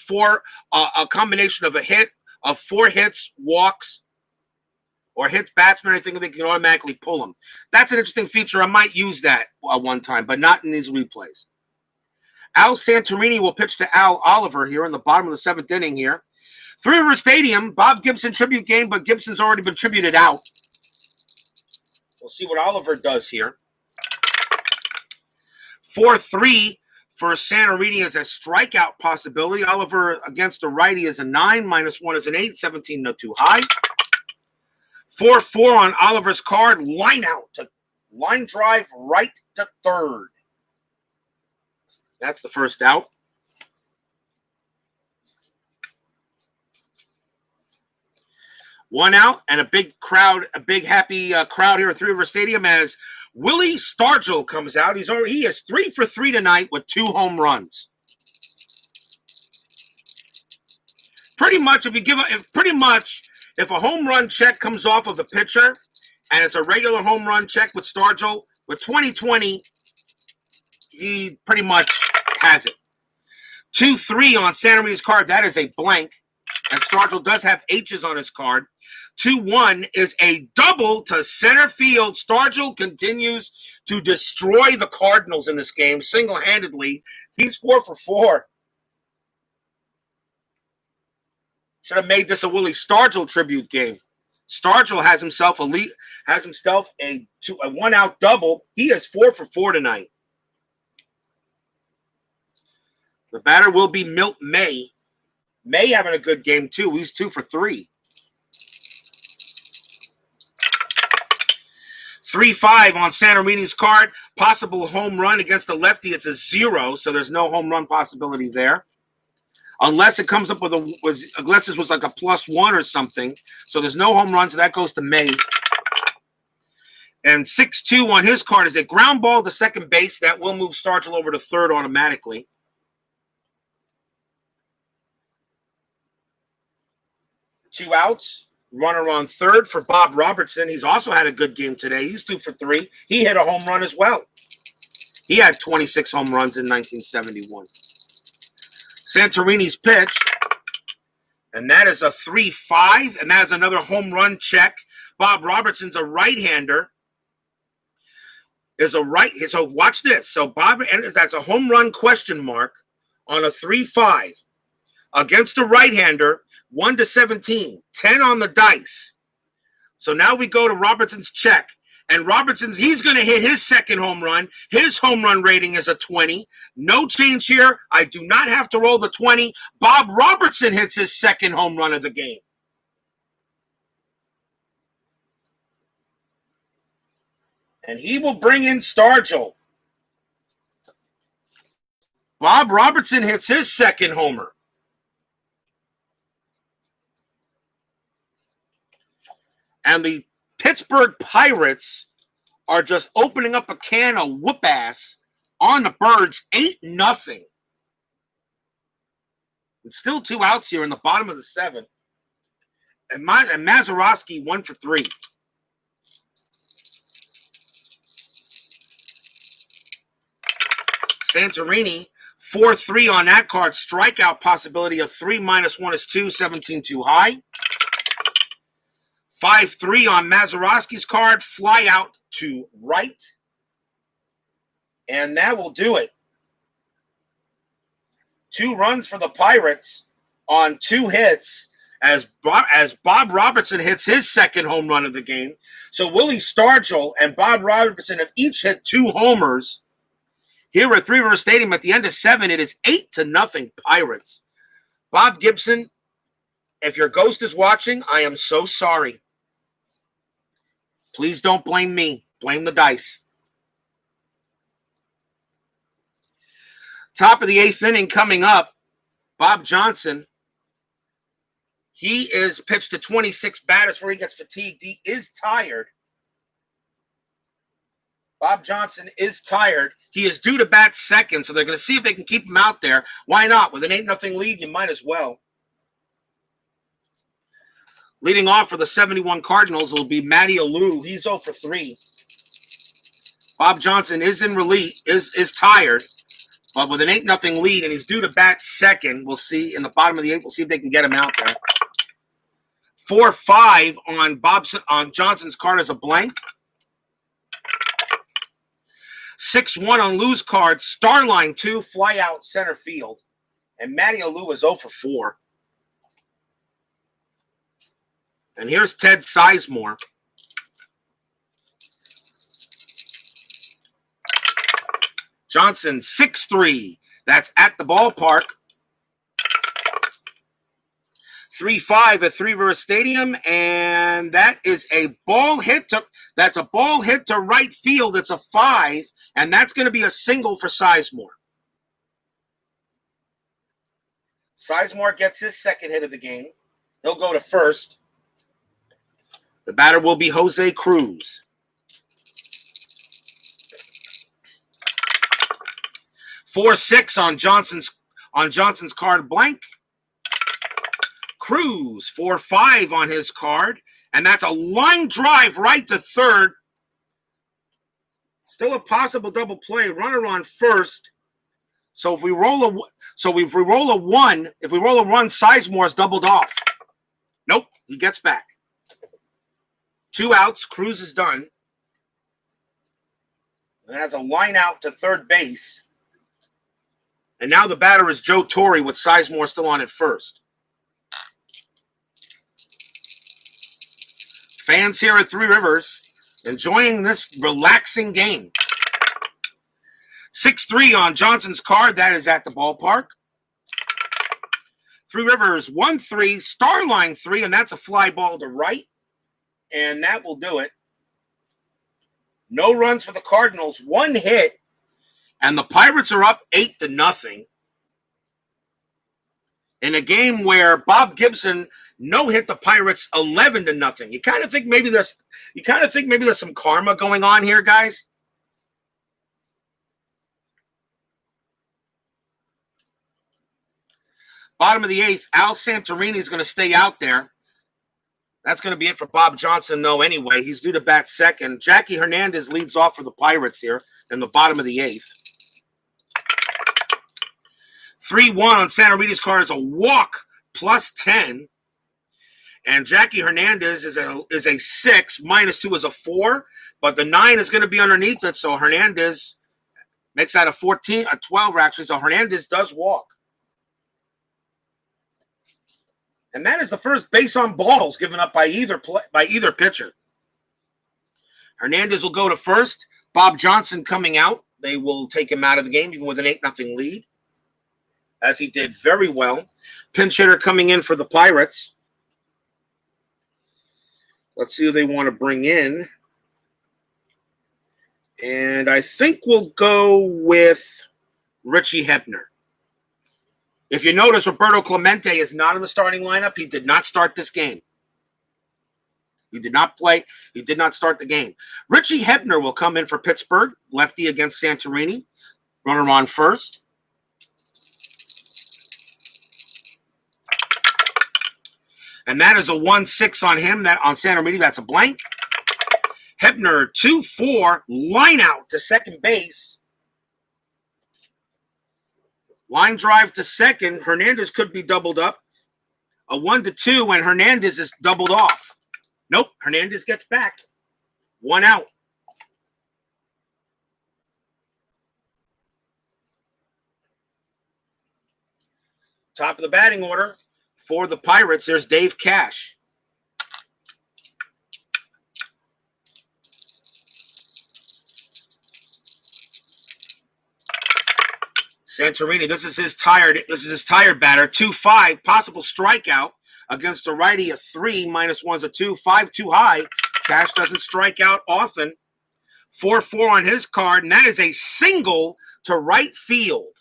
a combination of a hit, of 4 hits, walks, or hits batsman or anything, they can automatically pull him. That's an interesting feature. I might use that one time, but not in these replays. Al Santorini will pitch to Al Oliver here in the bottom of the 7th inning here. Three River Stadium, Bob Gibson tribute game, but Gibson's already been tributed out. We'll see what Oliver does here. 4-3 for Santorini as a strikeout possibility. Oliver against the righty is a 9, -1 is an 8, 17 no too high. 4-4 on Oliver's card, line drive right to third. That's the first out. One out and a big crowd, a big happy crowd here at Three River Stadium as Willie Stargell comes out. He is 3 for 3 tonight with 2 home runs. Pretty much, if a home run check comes off of the pitcher and it's a regular home run check with Stargell, with 2020, he pretty much has it. 2-3 on Santorini's card. That is a blank. And Stargell does have H's on his card. 2-1 is a double to center field. Stargell continues to destroy the Cardinals in this game single-handedly. He's 4 for 4. Should have made this a Willie Stargell tribute game. Stargell has himself a 1-out double. He is 4 for 4 tonight. The batter will be Milt May. May having a good game too. He's 2 for 3. 3-5 on Santorini's card. Possible home run against the lefty. It's a 0, so there's no home run possibility there. Unless it comes up unless this was like a +1 or something. So there's no home run, so that goes to May. And 6-2 on his card is a ground ball to second base. That will move Stargell over to third automatically. 2 outs. Runner on third for Bob Robertson. He's also had a good game today. He's 2 for 3. He hit a home run as well. He had 26 home runs in 1971. Santorini's pitch. And that is a 3-5. And that is another home run check. Bob Robertson's a right-hander. So watch this. So that's a home run question mark on a 3-5 against a right-hander. 1-17, 10 on the dice. So now we go to Robertson's check. And he's going to hit his second home run. His home run rating is a 20. No change here. I do not have to roll the 20. Bob Robertson hits his second home run of the game. And he will bring in Stargell. Bob Robertson hits his second homer. And the Pittsburgh Pirates are just opening up a can of whoop-ass on the Birds, 8-0. It's still 2 outs here in the bottom of the 7th. And Mazeroski 1 for 3. Santorini 4-3 on that card. Strikeout possibility of 3 -1 is 2, 17 too high. 5-3 on Mazeroski's card, fly out to right. And that will do it. 2 runs for the Pirates on 2 hits as Bob Robertson hits his second home run of the game. So Willie Stargell and Bob Robertson have each hit 2 homers. Here at Three River Stadium at the end of 7, it is 8-0 Pirates. Bob Gibson, if your ghost is watching, I am so sorry. Please don't blame me. Blame the dice. Top of the 8th inning coming up. Bob Johnson. He is pitched to 26 batters before he gets fatigued. He is tired. Bob Johnson is tired. He is due to bat second, so they're going to see if they can keep him out there. Why not? With an 8-0 lead, you might as well. Leading off for the 71 Cardinals will be Matty Alou. He's 0 for 3. Bob Johnson is in relief, is tired. But with an 8-0 lead, and he's due to bat second, we'll see in the bottom of the 8th. We'll see if they can get him out there. 4-5 on Johnson's card as a blank. 6-1 on Lou's card. Starline 2, fly out center field. And Matty Lou is 0 for 4. And here's Ted Sizemore. Johnson 6-3. That's at the ballpark. 3-5 at Three River Stadium, and that is a ball hit to right field. It's a 5, and that's going to be a single for Sizemore. Sizemore gets his second hit of the game. He'll go to first. The batter will be Jose Cruz. 4-6 on Johnson's card blank. Cruz 4-5 on his card, and that's a line drive right to third. Still a possible double play. Runner on first. So if we roll a one, Sizemore's doubled off. Nope, he gets back. 2 outs. Cruz is done. And has a line out to third base. And now the batter is Joe Torre with Sizemore still on at first. Fans here at Three Rivers enjoying this relaxing game. 6-3 on Johnson's card. That is at the ballpark. Three Rivers 1-3, Starline 3, and that's a fly ball to right. And that will do it. No runs for the Cardinals, 1 hit. And the Pirates are up 8-0 in a game where Bob Gibson no-hit the Pirates 11-0. You kind of think maybe there's some karma going on here, guys. Bottom of the 8th, Al Santorini is going to stay out there. That's going to be it for Bob Johnson, though, anyway. He's due to bat second. Jackie Hernandez leads off for the Pirates here in the bottom of the 8th. 3-1 on Santorini's card is a walk plus 10. And Jackie Hernandez is a 6. -2 is a 4. But the 9 is going to be underneath it. So Hernandez makes that a 12, actually. So Hernandez does walk. And that is the first base on balls given up by either pitcher. Hernandez will go to first. Bob Johnson coming out. They will take him out of the game even with an 8-0 lead, as he did very well. Pinch hitter coming in for the Pirates. Let's see who they want to bring in. And I think we'll go with Richie Hebner. If you notice, Roberto Clemente is not in the starting lineup. He did not start this game. He did not play. He did not start the game. Richie Hebner will come in for Pittsburgh. Lefty against Santorini. Runner on first. And that is a 1-6 on him. That on Santorini, that's a blank. Hebner 2-4. Line out to second base. Line drive to second. Hernandez could be doubled up. A 1-2, and Hernandez is doubled off. Nope, Hernandez gets back. 1 out. Top of the batting order for the Pirates, there's Dave Cash. Santorini, this is his tired batter. 2-5, possible strikeout against a righty. A 3, -1's a 2, 5 too high. Cash doesn't strike out often. 4-4 on his card, and that is a single to right field.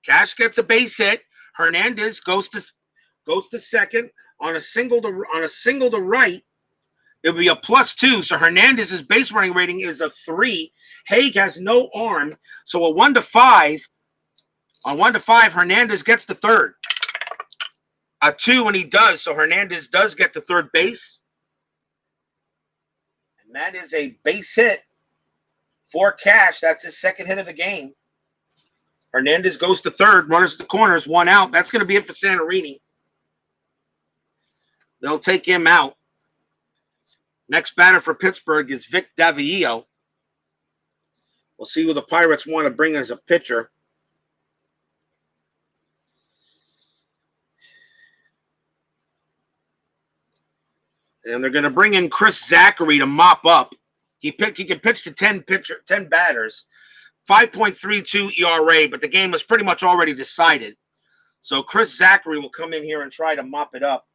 Cash gets a base hit. Hernandez goes to second on a single to right. It'll be a +2. So Hernandez's base running rating is a 3. Haig has no arm. So a 1-5. On 1-5, Hernandez gets to third. A 2, and he does. So Hernandez does get to third base. And that is a base hit for Cash. That's his second hit of the game. Hernandez goes to third. Runners to the corners. 1 out. That's going to be it for Santorini. They'll take him out. Next batter for Pittsburgh is Vic Davillo. We'll see who the Pirates want to bring as a pitcher. And they're going to bring in Chris Zachary to mop up. He can pitch to 10 batters, 5.32 ERA, but the game was pretty much already decided. So Chris Zachary will come in here and try to mop it up.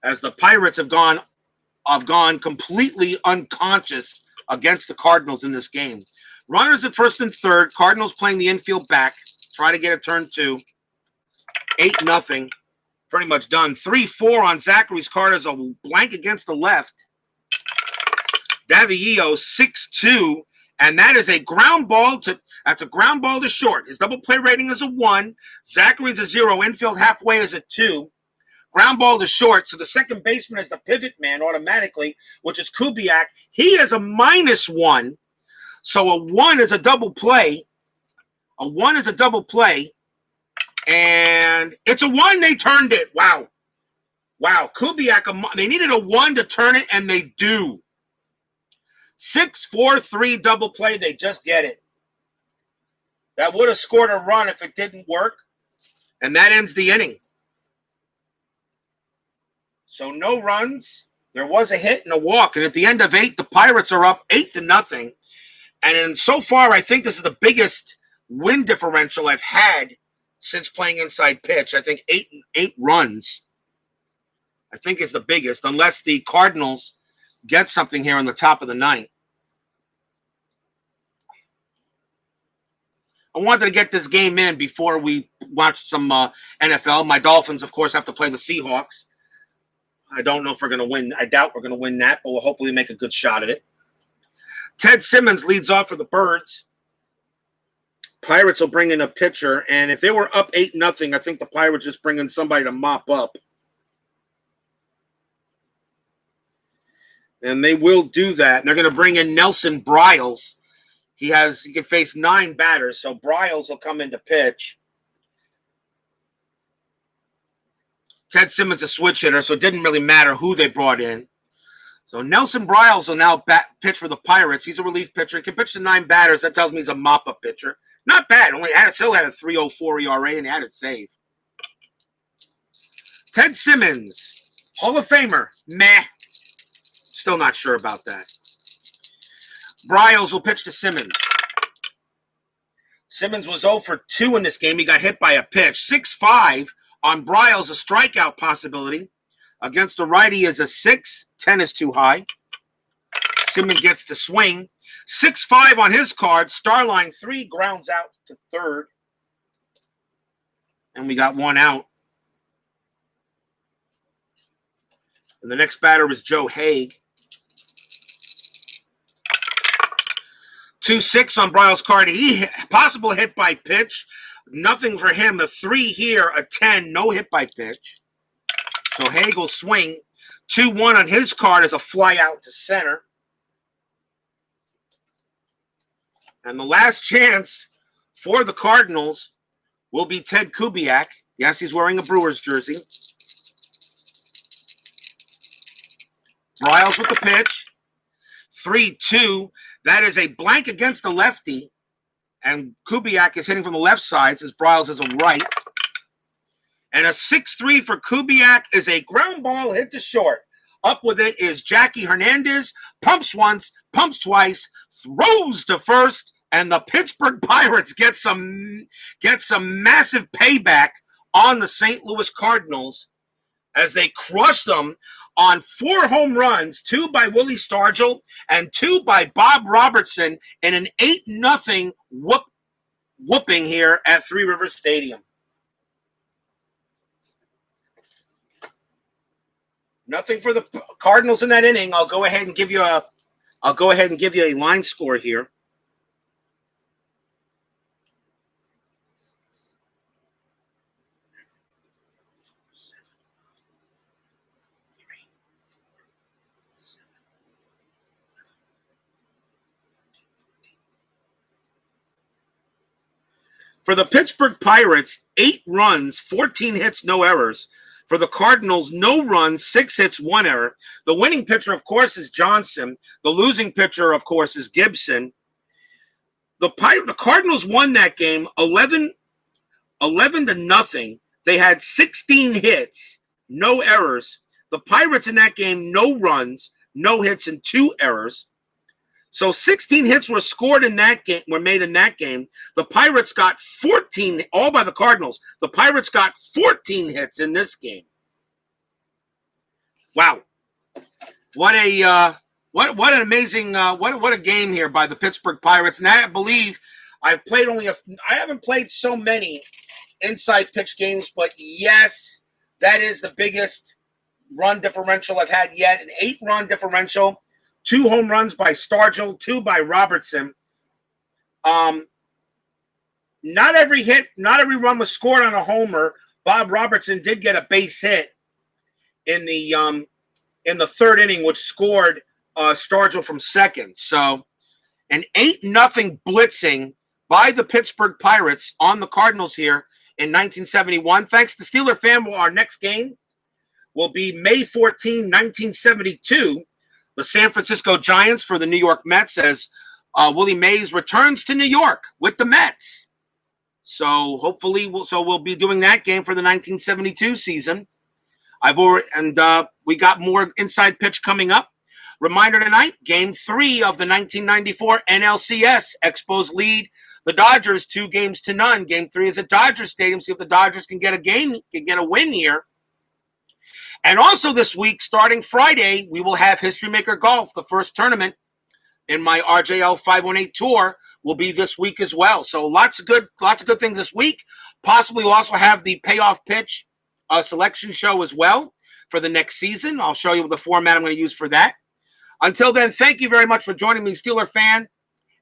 As the Pirates have gone completely unconscious against the Cardinals in this game. Runners at first and third. Cardinals playing the infield back. Try to get a turn 2. 8-0. Pretty much done. 3-4 on Zachary's card as a blank against the left. Davillo 6-2, and that is a ground ball to short. His double play rating is a 1. Zachary's a 0. Infield halfway is a 2. Ground ball to short, so the second baseman is the pivot man automatically, which is Kubiak. He is a -1, so a 1 is a double play. A 1 is a double play, and it's a 1. They turned it. Wow. Kubiak, they needed a 1 to turn it, and they do. 6-4-3 double play. They just get it. That would have scored a run if it didn't work, and that ends the inning. So no runs. There was a hit and a walk. And at the end of 8, the Pirates are up 8-0. And so far, I think this is the biggest win differential I've had since playing inside pitch. I think 8 runs, I think, is the biggest, unless the Cardinals get something here in the top of the 9th. I wanted to get this game in before we watch some NFL. My Dolphins, of course, have to play the Seahawks. I don't know if we're going to win. I doubt we're going to win that, but we'll hopefully make a good shot at it. Ted Simmons leads off for the Birds. Pirates will bring in a pitcher, and if they were up 8-0, I think the Pirates just bring in somebody to mop up. And they will do that. And they're going to bring in Nelson Bryles. He can face 9 batters, so Bryles will come in to pitch. Ted Simmons a switch hitter, so it didn't really matter who they brought in. So Nelson Bryles will now pitch for the Pirates. He's a relief pitcher. He can pitch to 9 batters. That tells me he's a mop-up pitcher. Not bad. Still had a 3.04 ERA and he had it save. Ted Simmons, Hall of Famer. Meh. Still not sure about that. Bryles will pitch to Simmons. Simmons was 0 for 2 in this game. He got hit by a pitch. 6-5 on Bryles, a strikeout possibility. Against the righty is a 6. 10 is too high. Simmons gets to swing. 6-5 on his card. Starline 3 grounds out to third. And we got 1 out. And the next batter is Joe Haig. 2-6 on Bryles' card. Possible hit by pitch. Nothing for him. A 3 here, a 10, no hit by pitch. So Haig will swing. 2-1 on his card is a fly out to center. And the last chance for the Cardinals will be Ted Kubiak. Yes, he's wearing a Brewers jersey. Bryles with the pitch. 3-2. That is a blank against the lefty. And Kubiak is hitting from the left side since Bryles is a right. And a 6-3 for Kubiak is a ground ball hit to short. Up with it is Jackie Hernandez. Pumps once, pumps twice, throws to first, and the Pittsburgh Pirates get some massive payback on the St. Louis Cardinals as they crush them on 4 home runs, 2 by Willie Stargell and 2 by Bob Robertson in an 8-0 whooping here at Three Rivers Stadium. Nothing for the Cardinals in that inning. I'll go ahead and give you a line score here. For the Pittsburgh Pirates, 8 runs, 14 hits, no errors. For the Cardinals, no runs, 6 hits, 1 error. The winning pitcher, of course, is Johnson. The losing pitcher, of course, is Gibson. The Cardinals won that game 11 to nothing. They had 16 hits, no errors. The Pirates in that game, no runs, no hits, and 2 errors. So 16 hits were scored in that game, were made in that game. The Pirates got 14, all by the Cardinals. The Pirates got 14 hits in this game. Wow. What an amazing what a game here by the Pittsburgh Pirates. And I believe I haven't played so many inside pitch games, but yes, that is the biggest run differential I've had yet. An 8-run differential. 2 home runs by Stargell, 2 by Robertson. Not every run was scored on a homer. Bob Robertson did get a base hit in the 3rd inning, which scored Stargell from second. So an 8-0 blitzing by the Pittsburgh Pirates on the Cardinals here in 1971. Thanks to Steeler Fan, our next game will be May 14, 1972. The San Francisco Giants for the New York Mets as Willie Mays returns to New York with the Mets. So hopefully, we'll be doing that game for the 1972 season. We got more inside pitch coming up. Reminder tonight, Game 3 of the 1994 NLCS. Expos lead the Dodgers 2-0. Game 3 is at Dodger Stadium. See if the Dodgers can get a win here. And also this week, starting Friday, we will have History Maker Golf. The first tournament in my RJL 518 tour will be this week as well. So lots of good things this week. Possibly we'll also have the Payoff Pitch selection show as well for the next season. I'll show you the format I'm going to use for that. Until then, thank you very much for joining me, Steeler Fan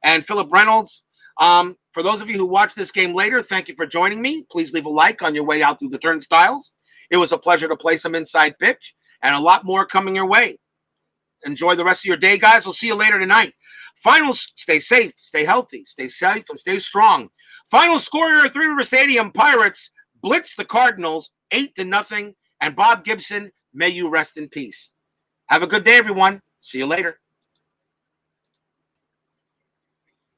and Philip Reynolds. For those of you who watch this game later, thank you for joining me. Please leave a like on your way out through the turnstiles. It was a pleasure to play some inside pitch and a lot more coming your way. Enjoy the rest of your day, guys. We'll see you later tonight. Finals, stay safe, stay healthy, stay safe, and stay strong. Final score here at Three River Stadium, Pirates blitz the Cardinals 8-0. And Bob Gibson, may you rest in peace. Have a good day, everyone. See you later.